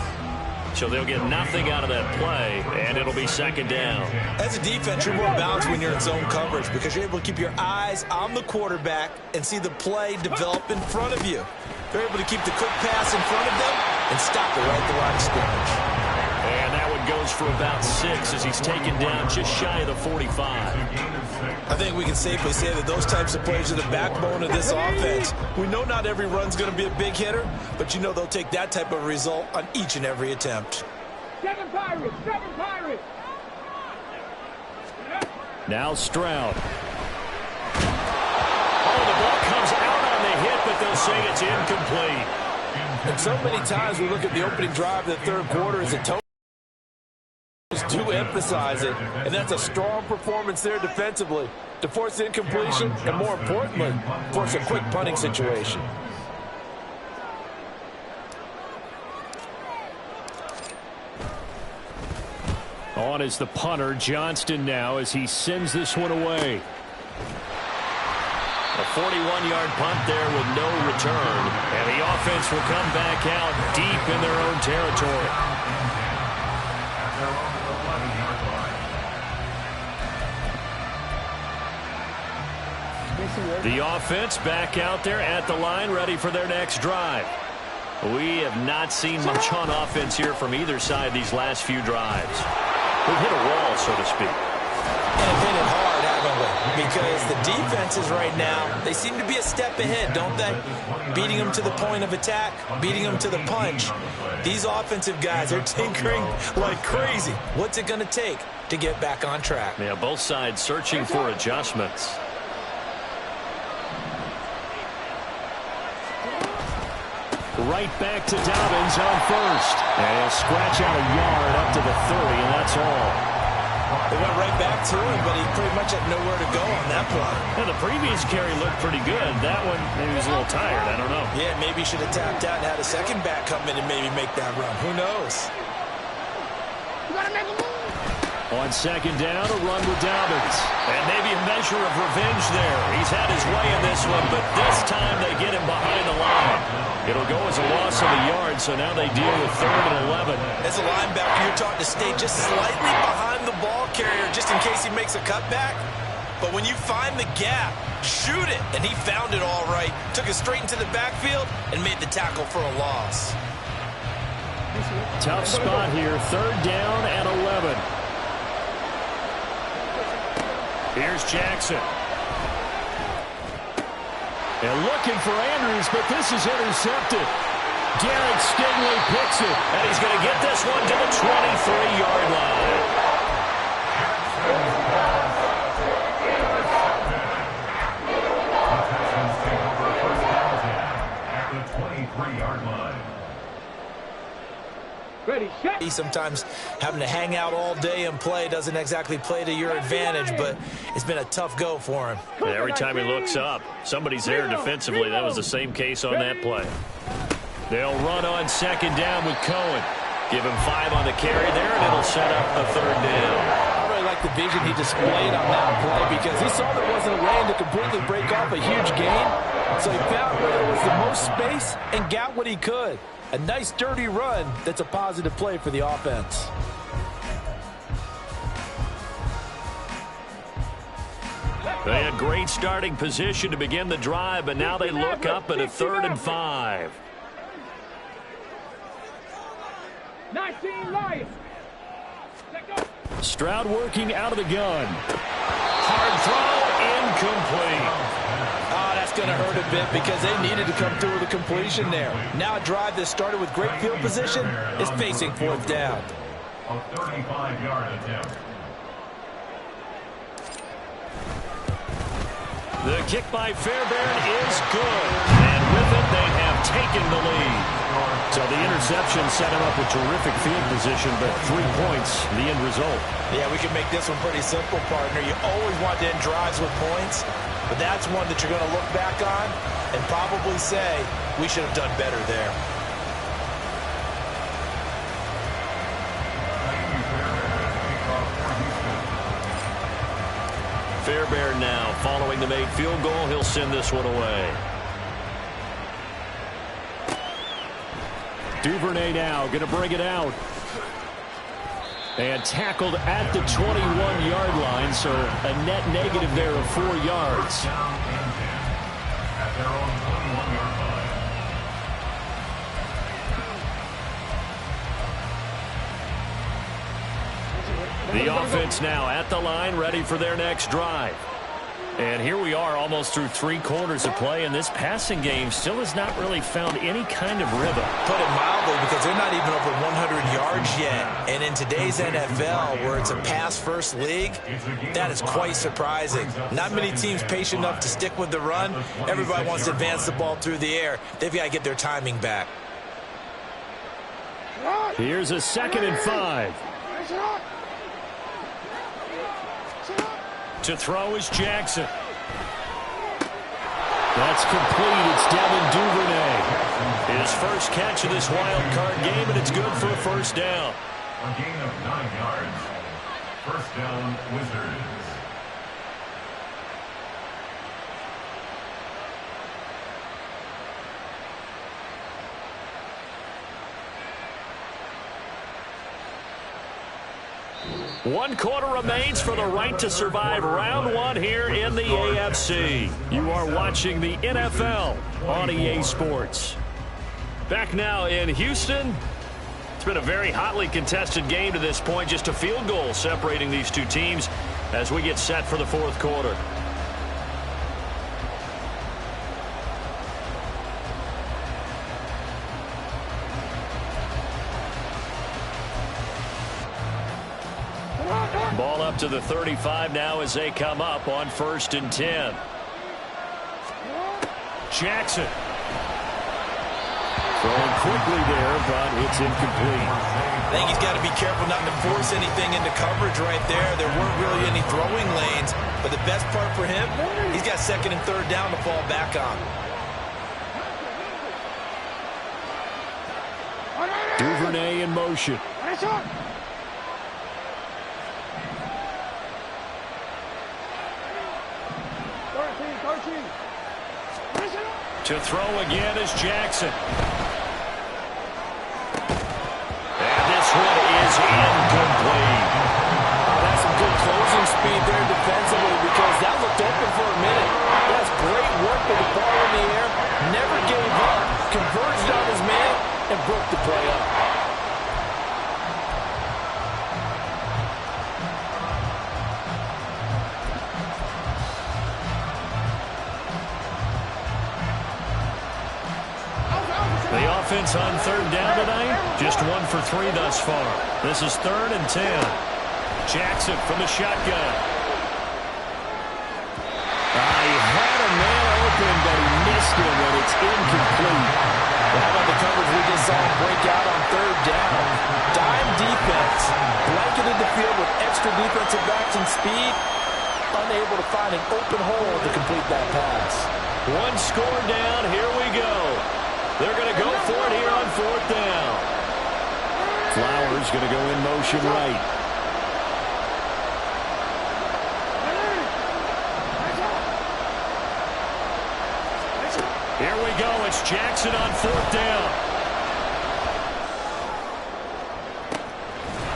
So they'll get nothing out of that play, and it'll be second down. As a defense, you're more balanced when you're in zone coverage because you're able to keep your eyes on the quarterback and see the play develop in front of you. They're able to keep the quick pass in front of them and stop it right at the line of scrimmage. And that one goes for about 6 as he's taken down just shy of the 45. I think we can safely say that those types of plays are the backbone of this offense. We know not every run's going to be a big hitter, but you know they'll take that type of result on each and every attempt. 7 Pirates. Now Stroud. Oh, the ball comes out on the hit, but they'll say it's incomplete. And so many times we look at the opening drive of the third quarter as a total. Do emphasize it, and that's a strong performance there defensively to force incompletion and, more importantly, force a quick punting situation. On is the punter, Johnston, now as he sends this one away. A 41-yard punt there with no return, and the offense will come back out deep in their own territory. The offense back out there at the line, ready for their next drive. We have not seen much on offense here from either side these last few drives. We've hit a wall, so to speak. And hit it hard, haven't we? Because the defenses right now, they seem to be a step ahead, don't they? Beating them to the point of attack, beating them to the punch. These offensive guys are tinkering like crazy. What's it going to take to get back on track? Yeah, both sides searching for adjustments. Right back to Dobbins on first. And he'll scratch out a yard up to the 30, and that's all. They went right back to him, but he pretty much had nowhere to go on that play. Yeah, the previous carry looked pretty good. That one, maybe he was a little tired. I don't know. Yeah, maybe he should have tapped out and had a second back come in and maybe make that run. Who knows? On second down, a run with Dobbins. And maybe a measure of revenge there. He's had his way in this one, but this time they get him behind the line. It'll go as a loss of a yard, so now they deal with 3rd and 11. As a linebacker, you're taught to stay just slightly behind the ball carrier just in case he makes a cutback. But when you find the gap, shoot it. And he found it all right. Took it straight into the backfield and made the tackle for a loss. Tough spot here. 3rd down and 11. Here's Jackson. And looking for Andrews, but this is intercepted. Derek Stingley picks it. And he's going to get this one to the 23-yard line. At the 23-yard line. Ready, set. Sometimes having to hang out all day and play doesn't exactly play to your advantage, but it's been a tough go for him. And every time he looks up, somebody's there defensively. That was the same case on that play. They'll run on second down with Cohen. Give him 5 on the carry there, and it'll set up a 3rd down. I really like like the vision he displayed on that play because he saw there wasn't a lane to completely break off a huge gain. So he found where there was the most space and got what he could. A nice, dirty run that's a positive play for the offense. They had great starting position to begin the drive, but now they look up at a 3rd and 5. 19 Lions. Stroud working out of the gun. Hard throw, incomplete. Oh, that's going to hurt a bit because they needed to come through with a completion there. Now a drive that started with great field position is facing 4th down. A 35-yard attempt. The kick by Fairbairn is good. And with it, they have taken the lead. So the interception set him up with terrific field position, but 3 points, the end result. Yeah, we can make this one pretty simple, partner. You always want to end drives with points, but that's one that you're going to look back on and probably say, we should have done better there. Fairbairn now following the made field goal. He'll send this one away. Duvernay now going to bring it out. And tackled at the 21-yard line, so a net negative there of 4 yards. At their own 21-yard line. The offense now at the line, ready for their next drive. And here we are almost through 3 quarters of play, and this passing game still has not really found any kind of rhythm. Put it mildly, because they're not even over 100 yards yet. And in today's NFL, where it's a pass-first league, that is quite surprising. Not many teams patient enough to stick with the run. Everybody wants to advance the ball through the air. They've got to get their timing back. Here's a 2nd and 5. To throw is Jackson. That's complete. It's Devin Duvernay. His first catch of this wild card game, and it's good for a 1st down. A gain of 9 yards. 1st down, Wizards. One quarter remains for the right to survive round 1 here in the AFC. You are watching the NFL on EA Sports. Back now in Houston. It's been a very hotly contested game to this point. Just a field goal separating these two teams as we get set for the 4th quarter. Ball up to the 35 now as they come up on 1st and 10. Jackson. Throwing quickly there, but it's incomplete. I think he's got to be careful not to force anything into coverage right there. There weren't really any throwing lanes, but the best part for him, he's got 2nd and 3rd down to fall back on. Duvernay in motion. To throw again is Jackson. And this one is incomplete. That's some good closing speed there defensively because that looked open for a minute. That's great work with the ball in the air. Never gave up. Converged on his man and broke the play up. The offense on 3rd down tonight, just 1 for 3 thus far. This is 3rd and 10. Jackson from the shotgun. He had a man open, but he missed him, and it's incomplete. How about the coverage we just saw him break out on 3rd down? Dime defense, blanketed the field with extra defensive backs and speed, unable to find an open hole to complete that pass. 1 score down, here we go. They're going to go for it here on 4th down. Flowers going to go in motion right. Here we go. It's Jackson on 4th down.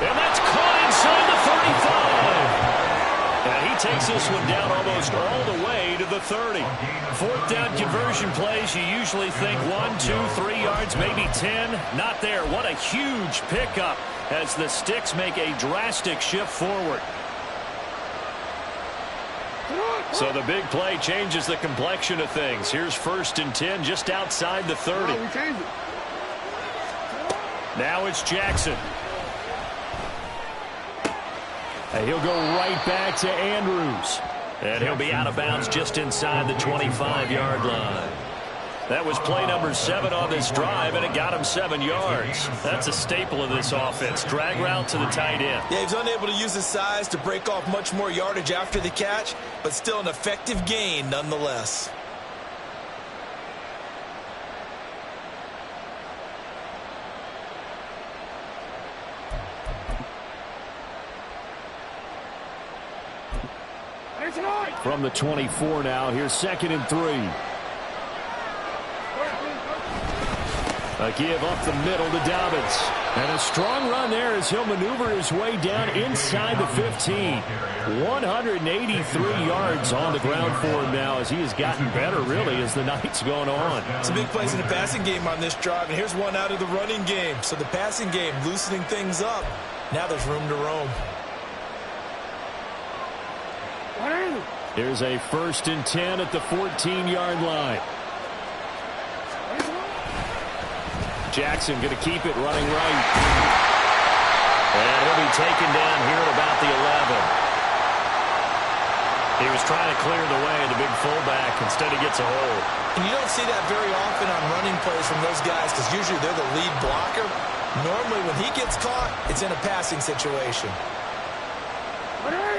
And that's caught inside the 35. And he takes this one down almost all the way to the 30. 4th down conversion plays, you usually think 1, 2, 3 yards, maybe 10. Not there. What a huge pickup as the Sticks make a drastic shift forward. So the big play changes the complexion of things. Here's 1st and 10 just outside the 30. Now it's Jackson. And he'll go right back to Andrews. And he'll be out of bounds just inside the 25-yard line. That was play number 7 on this drive, and it got him 7 yards. That's a staple of this offense. Drag route to the tight end. Yeah, he's unable to use his size to break off much more yardage after the catch, but still an effective gain nonetheless. From the 24 now, here's 2nd and 3. A give up the middle to Dobbins. And a strong run there as he'll maneuver his way down inside the 15. 183 yards on the ground for him now as he has gotten better, really, as the night's going on. Some big plays in the passing game on this drive, and here's one out of the running game. So the passing game loosening things up. Now there's room to roam. Here's a 1st and 10 at the 14-yard line. Jackson going to keep it running right. And he'll be taken down here at about the 11. He was trying to clear the way of the big fullback. Instead, he gets a hold. And you don't see that very often on running plays from those guys because usually they're the lead blocker. Normally, when he gets caught, it's in a passing situation.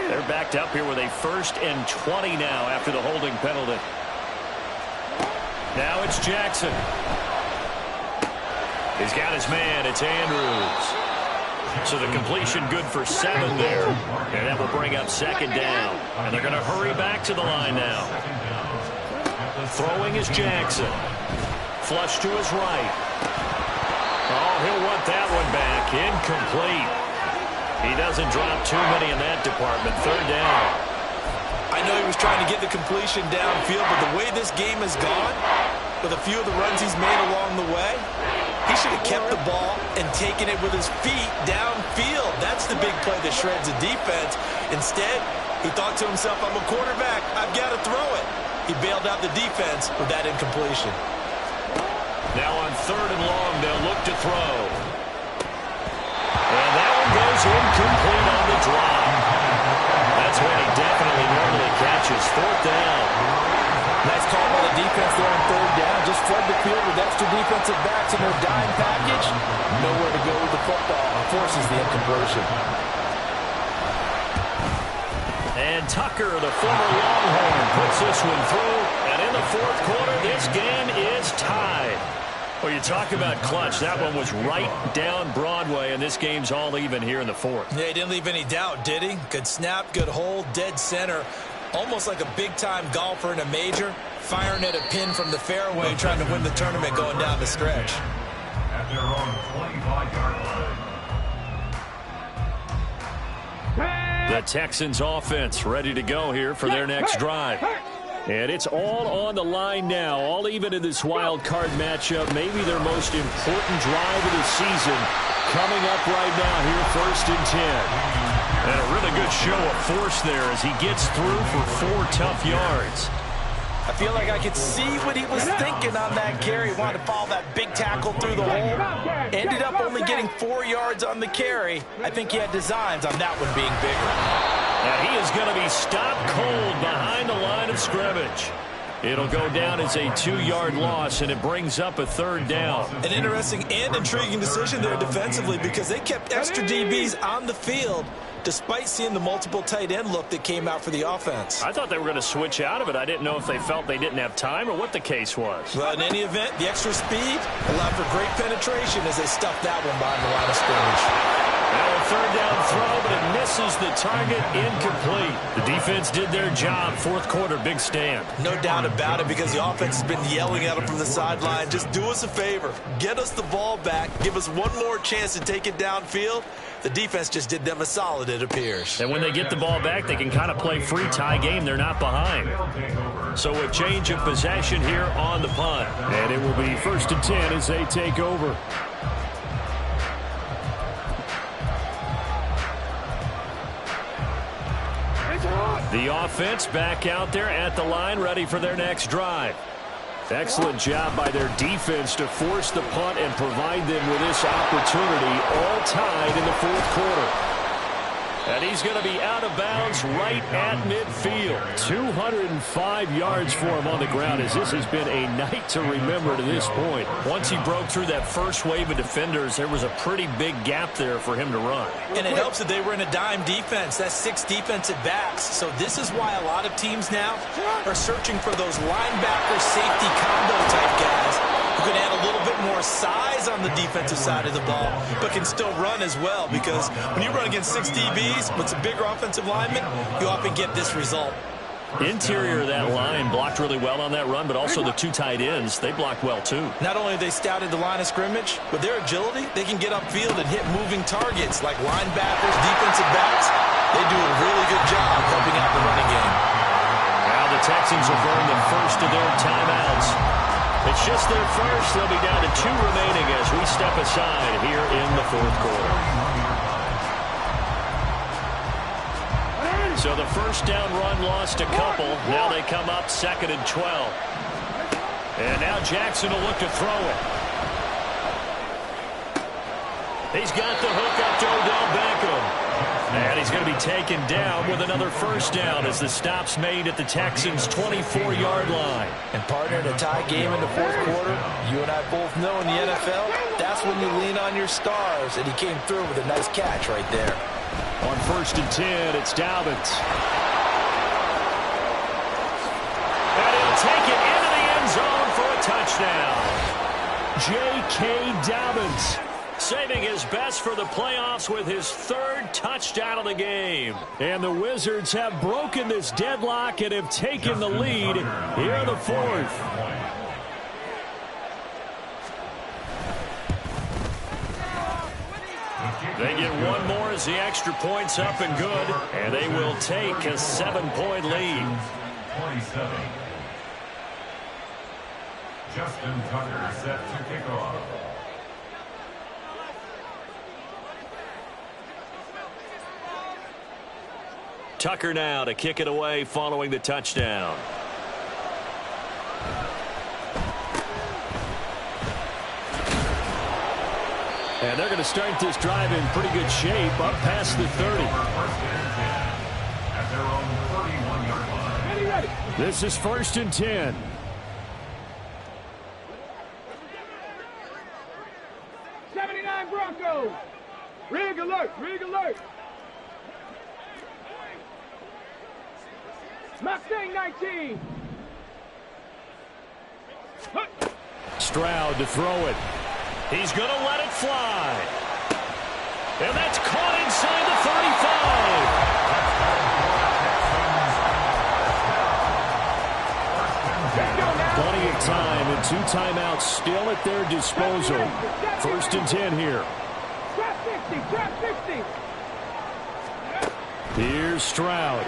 They're backed up here with a 1st and 20 now after the holding penalty. Now it's Jackson. He's got his man. It's Andrews. So the completion good for 7 there. And that will bring up 2nd down. And they're going to hurry back to the line now. Throwing is Jackson. Flush to his right. Oh, he'll want that one back. Incomplete. He doesn't drop too many in that department. 3rd down. I know he was trying to get the completion downfield, but the way this game has gone, with a few of the runs he's made along the way, he should have kept the ball and taken it with his feet downfield. That's the big play that shreds the defense. Instead, he thought to himself, I'm a quarterback. I've got to throw it. He bailed out the defense with that incompletion. Now on 3rd and long, they'll look to throw. And that one goes incomplete on the drop. That's when he definitely normally catches. 4th down. Nice call by the defense there on 3rd down. Just flood the field with extra defensive backs in their dime package. Nowhere to go with the football. Forces the incompletion. And Tucker, the former Longhorn, puts this one through. And in the 4th quarter, this game is tied. Well, you talk about clutch. That one was right down Broadway, and this game's all even here in the 4th. Yeah, he didn't leave any doubt, did he? Good snap, good hold, dead center. Almost like a big-time golfer in a major, firing at a pin from the fairway, trying to win the tournament going down the stretch. At their own 25-yard line. The Texans offense ready to go here for their next drive. And it's all on the line now, all even in this wild card matchup. Maybe their most important drive of the season coming up right now here, 1st and 10. And a really good show of force there as he gets through for 4 tough yards. I feel like I could see what he was thinking on that carry. He wanted to follow that big tackle through the hole. Ended up only getting 4 yards on the carry. I think he had designs on that one being bigger. And he is going to be stopped cold behind the line of scrimmage. It'll go down as a 2-yard loss, and it brings up a 3rd down. An interesting and intriguing decision there defensively because they kept extra DBs on the field despite seeing the multiple tight end look that came out for the offense. I thought they were going to switch out of it. I didn't know if they felt they didn't have time or what the case was. Well, in any event, the extra speed allowed for great penetration as they stuffed that one behind the line of scrimmage. Now a third down throw, but it misses the target, incomplete. The defense did their job. Fourth quarter, big stand. No doubt about it, because the offense has been yelling at them from the sideline. Just do us a favor. Get us the ball back. Give us one more chance to take it downfield. The defense just did them a solid, it appears. And when they get the ball back, they can kind of play free tie game. They're not behind. So a change of possession here on the punt. And it will be 1st and 10 as they take over. The offense back out there at the line, ready for their next drive. Excellent job by their defense to force the punt and provide them with this opportunity, all tied in the fourth quarter. And he's going to be out of bounds right at midfield. 205 yards for him on the ground, as this has been a night to remember to this point. Once he broke through that first wave of defenders, there was a pretty big gap there for him to run. And it helps that they were in a dime defense. That's 6 defensive backs. So this is why a lot of teams now are searching for those linebacker safety combo type guys who can add a little bit more size on the defensive side of the ball, but can still run as well, because when you run against 6 DBs with some bigger offensive linemen, you often get this result. Interior of that line blocked really well on that run, but also the 2 tight ends, they blocked well too. Not only have they scouted the line of scrimmage, with their agility, they can get upfield and hit moving targets like linebackers, defensive backs. They do a really good job helping out the running game. Now the Texans will burn the first of their timeouts. It's just their first. They'll be down to 2 remaining as we step aside here in the fourth quarter. So the first down run lost a couple. Now they come up 2nd and 12. And now Jackson will look to throw it. He's got the hook up to Odell Beckham. And he's going to be taken down with another first down as the stop's made at the Texans' 24-yard line. And partner, in a tie game in the fourth quarter, you and I both know in the NFL, that's when you lean on your stars. And he came through with a nice catch right there. On 1st and 10, it's Dobbins. And he'll take it into the end zone for a touchdown. J.K. Dobbins, saving his best for the playoffs with his 3rd touchdown of the game. And the Wizards have broken this deadlock and have taken the lead here in the 4th. They get one more as the extra point's up and good, and they will take a 7-point lead. 27. Justin Tucker set to kick off. Tucker now to kick it away following the touchdown. And they're going to start this drive in pretty good shape, up past the 30. At their own 31-yard line. This is 1st and 10. Broncos. Rig alert, rig alert. Mustang 19. Stroud to throw it. He's going to let it fly. And that's caught inside the 35. Plenty of time and 2 timeouts still at their disposal. 1st and 10 here. Trap 60. Here's Stroud.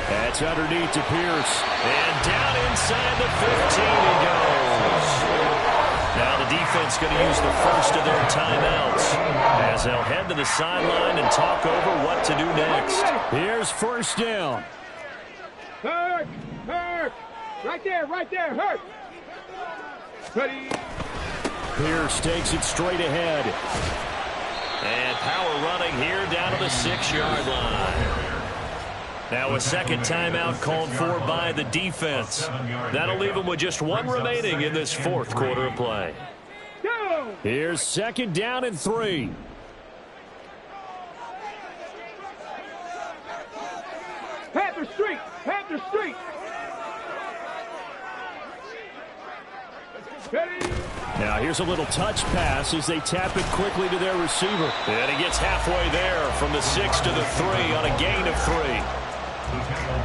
That's underneath to Pierce. And down inside the 15 he goes. Now the defense going to use the first of their timeouts as they'll head to the sideline and talk over what to do next. Here's 1st down. Hurt. Right there, hurt. Ready. Pierce takes it straight ahead. And power running here down to the 6-yard line. Now a second timeout called for by the defense. That'll leave them with just 1 remaining in this 4th quarter of play. Here's 2nd down and 3. Panther Street. Ready. Now here's a little touch pass as they tap it quickly to their receiver. And he gets halfway there from the 6 to the 3 on a gain of 3.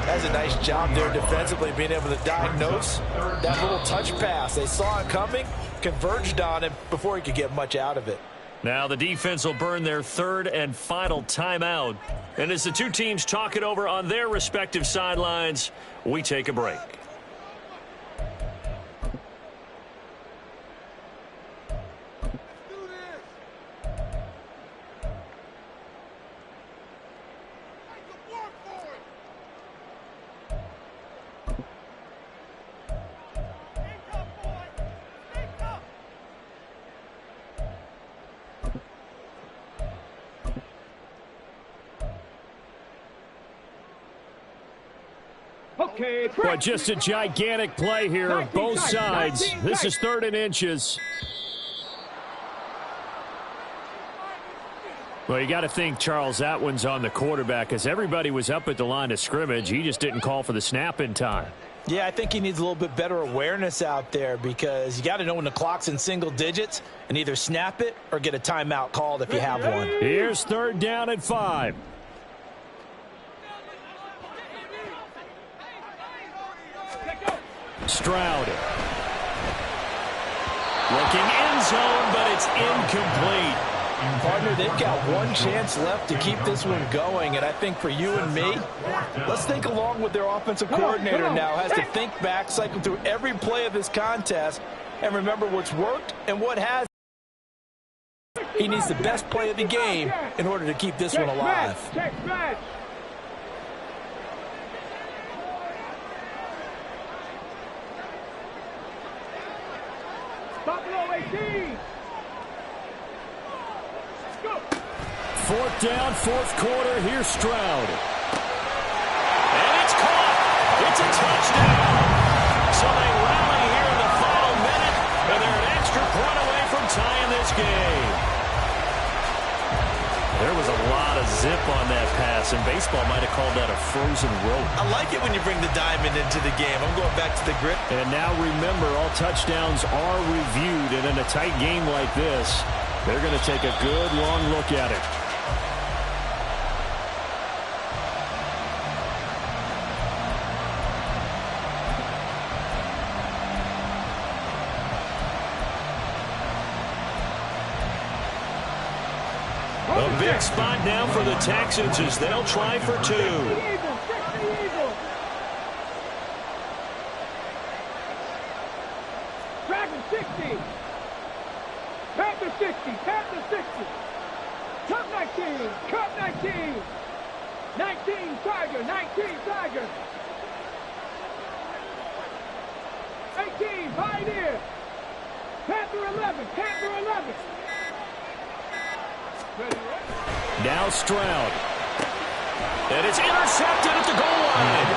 That's a nice job there defensively, being able to diagnose that little touch pass. They saw it coming, converged on it before he could get much out of it. Now the defense will burn their third and final timeout. And as the two teams talk it over on their respective sidelines, we take a break. But just a gigantic play here of both sides. This is 3rd and inches. Well, you got to think, Charles, that one's on the quarterback because everybody was up at the line of scrimmage. He just didn't call for the snap in time. Yeah, I think he needs a little bit better awareness out there because you got to know when the clock's in single digits and either snap it or get a timeout called if you have one. Here's 3rd down and 5. Stroud. Looking end zone, but it's incomplete. Partner, they've got one chance left to keep this one going, and I think for you and me, let's think along with their offensive coordinator now. Has to think back, cycle through every play of this contest, and remember what's worked and what hasn't. He needs the best play of the game in order to keep this one alive. Fourth down, 4th quarter. Here's Stroud. And it's caught. It's a touchdown. So they rally here in the final minute, and they're an extra point away from tying this game. There was a lot of zip on that pass, and baseball might have called that a frozen rope. I like it when you bring the diamond into the game. I'm going back to the grip. And now remember, all touchdowns are reviewed, and in a tight game like this, they're going to take a good long look at it. A big spot now for the Texans as they'll try for 2. Dragon 60. Panther 60. Panther 60. Cup 19. Cup 19. 19 Tiger. 19 Tiger. 18 Pioneer. Panther 11. Panther 11. Now Stroud. And it's intercepted at the goal line.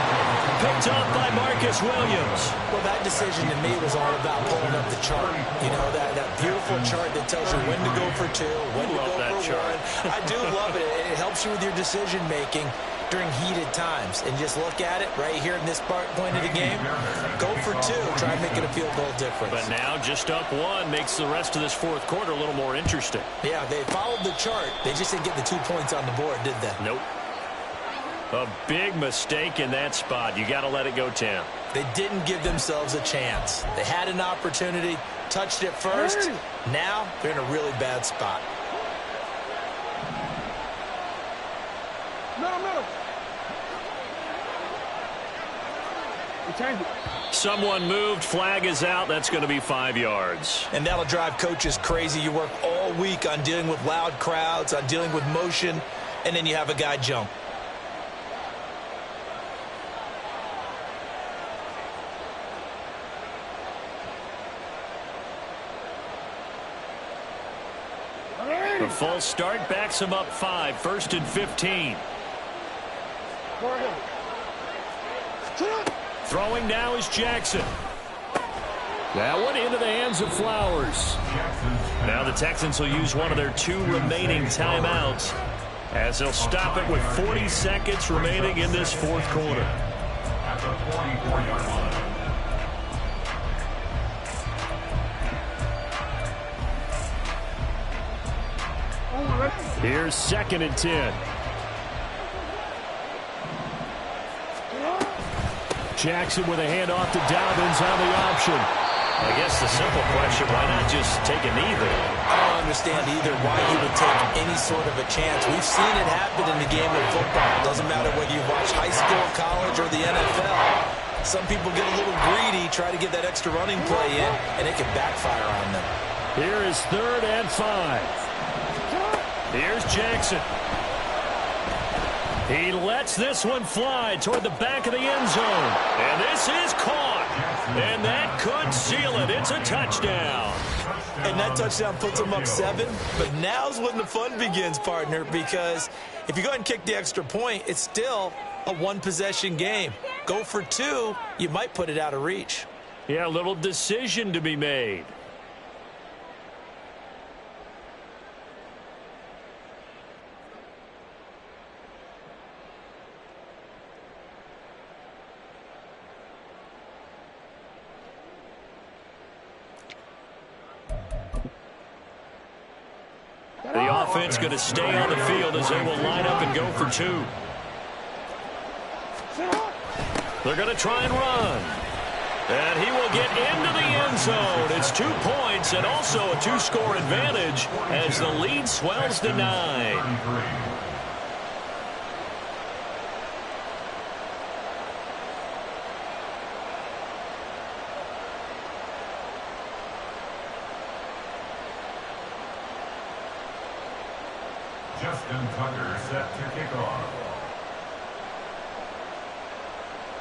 Picked up by Marcus Williams. Well, that decision to me was all about pulling up the chart. You know, that beautiful chart that tells you when to go for 2, when to go for 1. I do love it. It helps you with your decision making during heated times. And just look at it right here in this point of the game. Go for 2. Try making a field goal difference. But now just up 1 makes the rest of this 4th quarter a little more interesting. Yeah, they followed the chart. They just didn't get the 2 points on the board, did they? Nope. A big mistake in that spot. You got to let it go, Tam. They didn't give themselves a chance. They had an opportunity, touched it first. Now they're in a really bad spot. Middle. Someone moved. Flag is out. That's going to be 5 yards. And that'll drive coaches crazy. You work all week on dealing with loud crowds, on dealing with motion, and then you have a guy jump. The false start backs him up 5. 1st and 15. Throwing now is Jackson. That one into the hands of Flowers. Now the Texans will use one of their 2 remaining timeouts as they'll stop it with 40 seconds remaining in this 4th quarter. At the 44-yard line. Here's 2nd and 10. Jackson with a handoff to Dobbins on the option. I guess the simple question, why not just take a knee there? I don't understand either why you would take any sort of a chance. We've seen it happen in the game of football. It doesn't matter whether you watch high school, college, or the NFL. Some people get a little greedy, try to get that extra running play in, and it can backfire on them. Here is 3rd and 5. Here's Jackson. He lets this one fly toward the back of the end zone. And this is caught. And that could seal it. It's a touchdown. And that touchdown puts them up 7. But now's when the fun begins, partner, because if you go ahead and kick the extra point, it's still a one-possession game. Go for 2, you might put it out of reach. Yeah, a little decision to be made. The offense going to stay on the field as they will line up and go for 2. They're going to try and run. And he will get into the end zone. It's 2 points and also a 2-score advantage as the lead swells to 9. Justin Tucker set to kick off.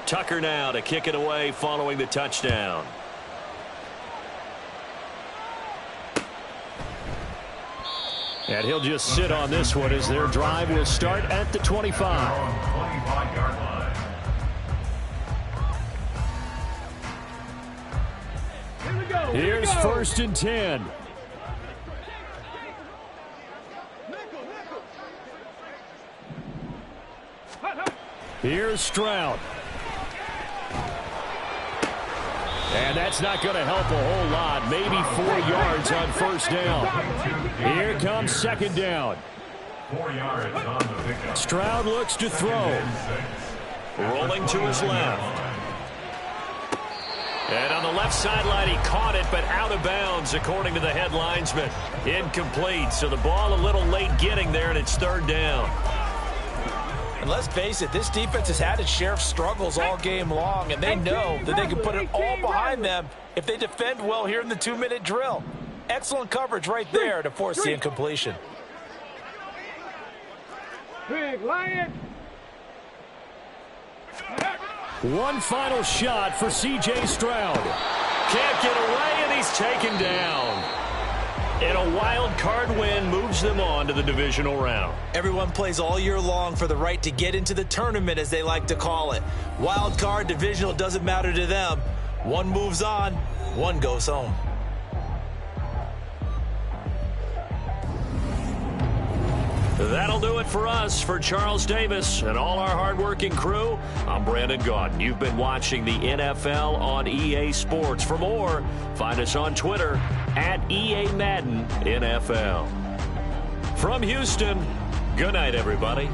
Tucker now to kick it away following the touchdown. And he'll just sit on this one as their drive will start at the 25. 25-yard line. Here's 1st and 10. Here's Stroud. And that's not going to help a whole lot. Maybe 4 yards on 1st down. Here comes 2nd down. 4 yards on the pickup. Stroud looks to throw. Rolling to his left. And on the left sideline, he caught it, but out of bounds, according to the head linesman. Incomplete, so the ball a little late getting there, and it's 3rd down. And let's face it, this defense has had its share of struggles all game long, and they know that they can put it all behind them if they defend well here in the 2-minute drill. Excellent coverage right there to force the incompletion. Big Lion. One final shot for C.J. Stroud. Can't get away, and he's taken down. And a wild card win moves them on to the divisional round. Everyone plays all year long for the right to get into the tournament, as they like to call it. Wild card, divisional, doesn't matter to them. One moves on, one goes home. That'll do it for us. For Charles Davis and all our hardworking crew, I'm Brandon Gaudin. You've been watching the NFL on EA Sports. For more, find us on Twitter at EA Madden NFL. From Houston, good night, everybody.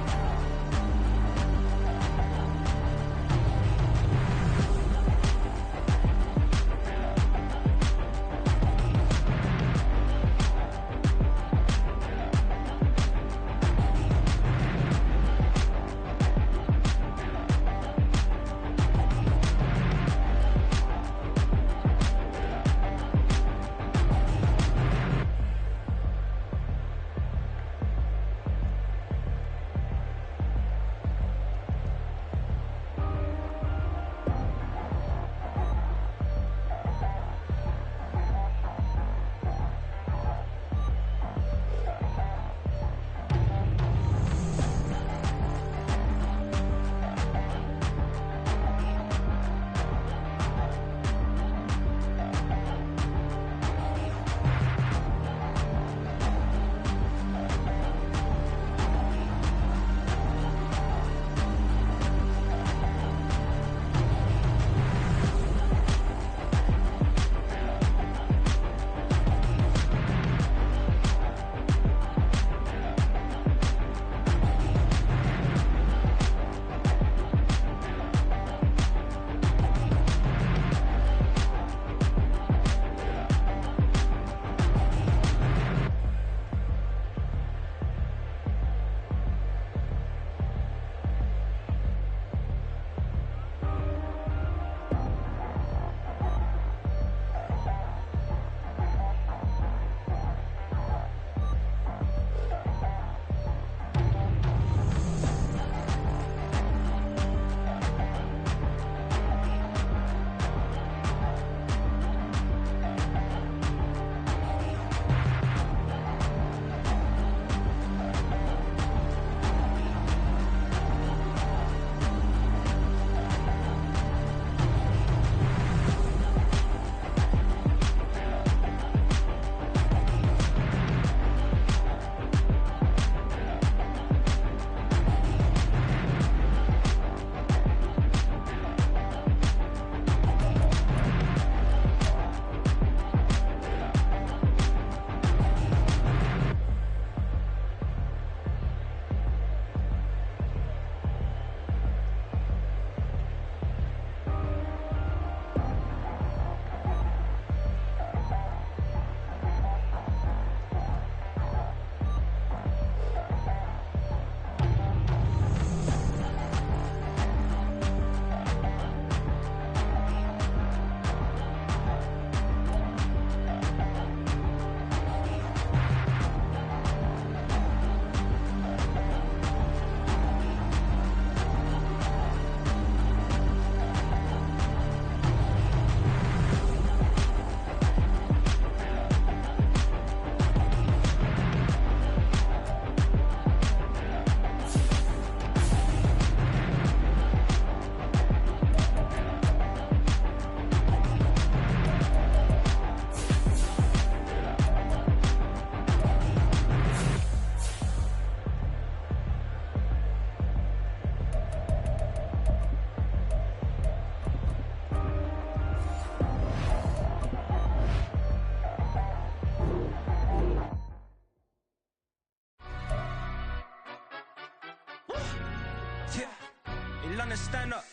tryna stand up.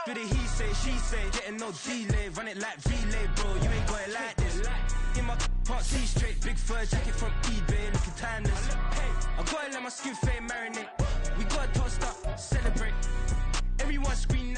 Do the he say, she say, getting no delay, run it like relay, bro. You ain't got it like this. In my can't see straight, big fur jacket from eBay, looking timeless. I gotta let my skin fade marinate. We gotta toast up, celebrate. Everyone scream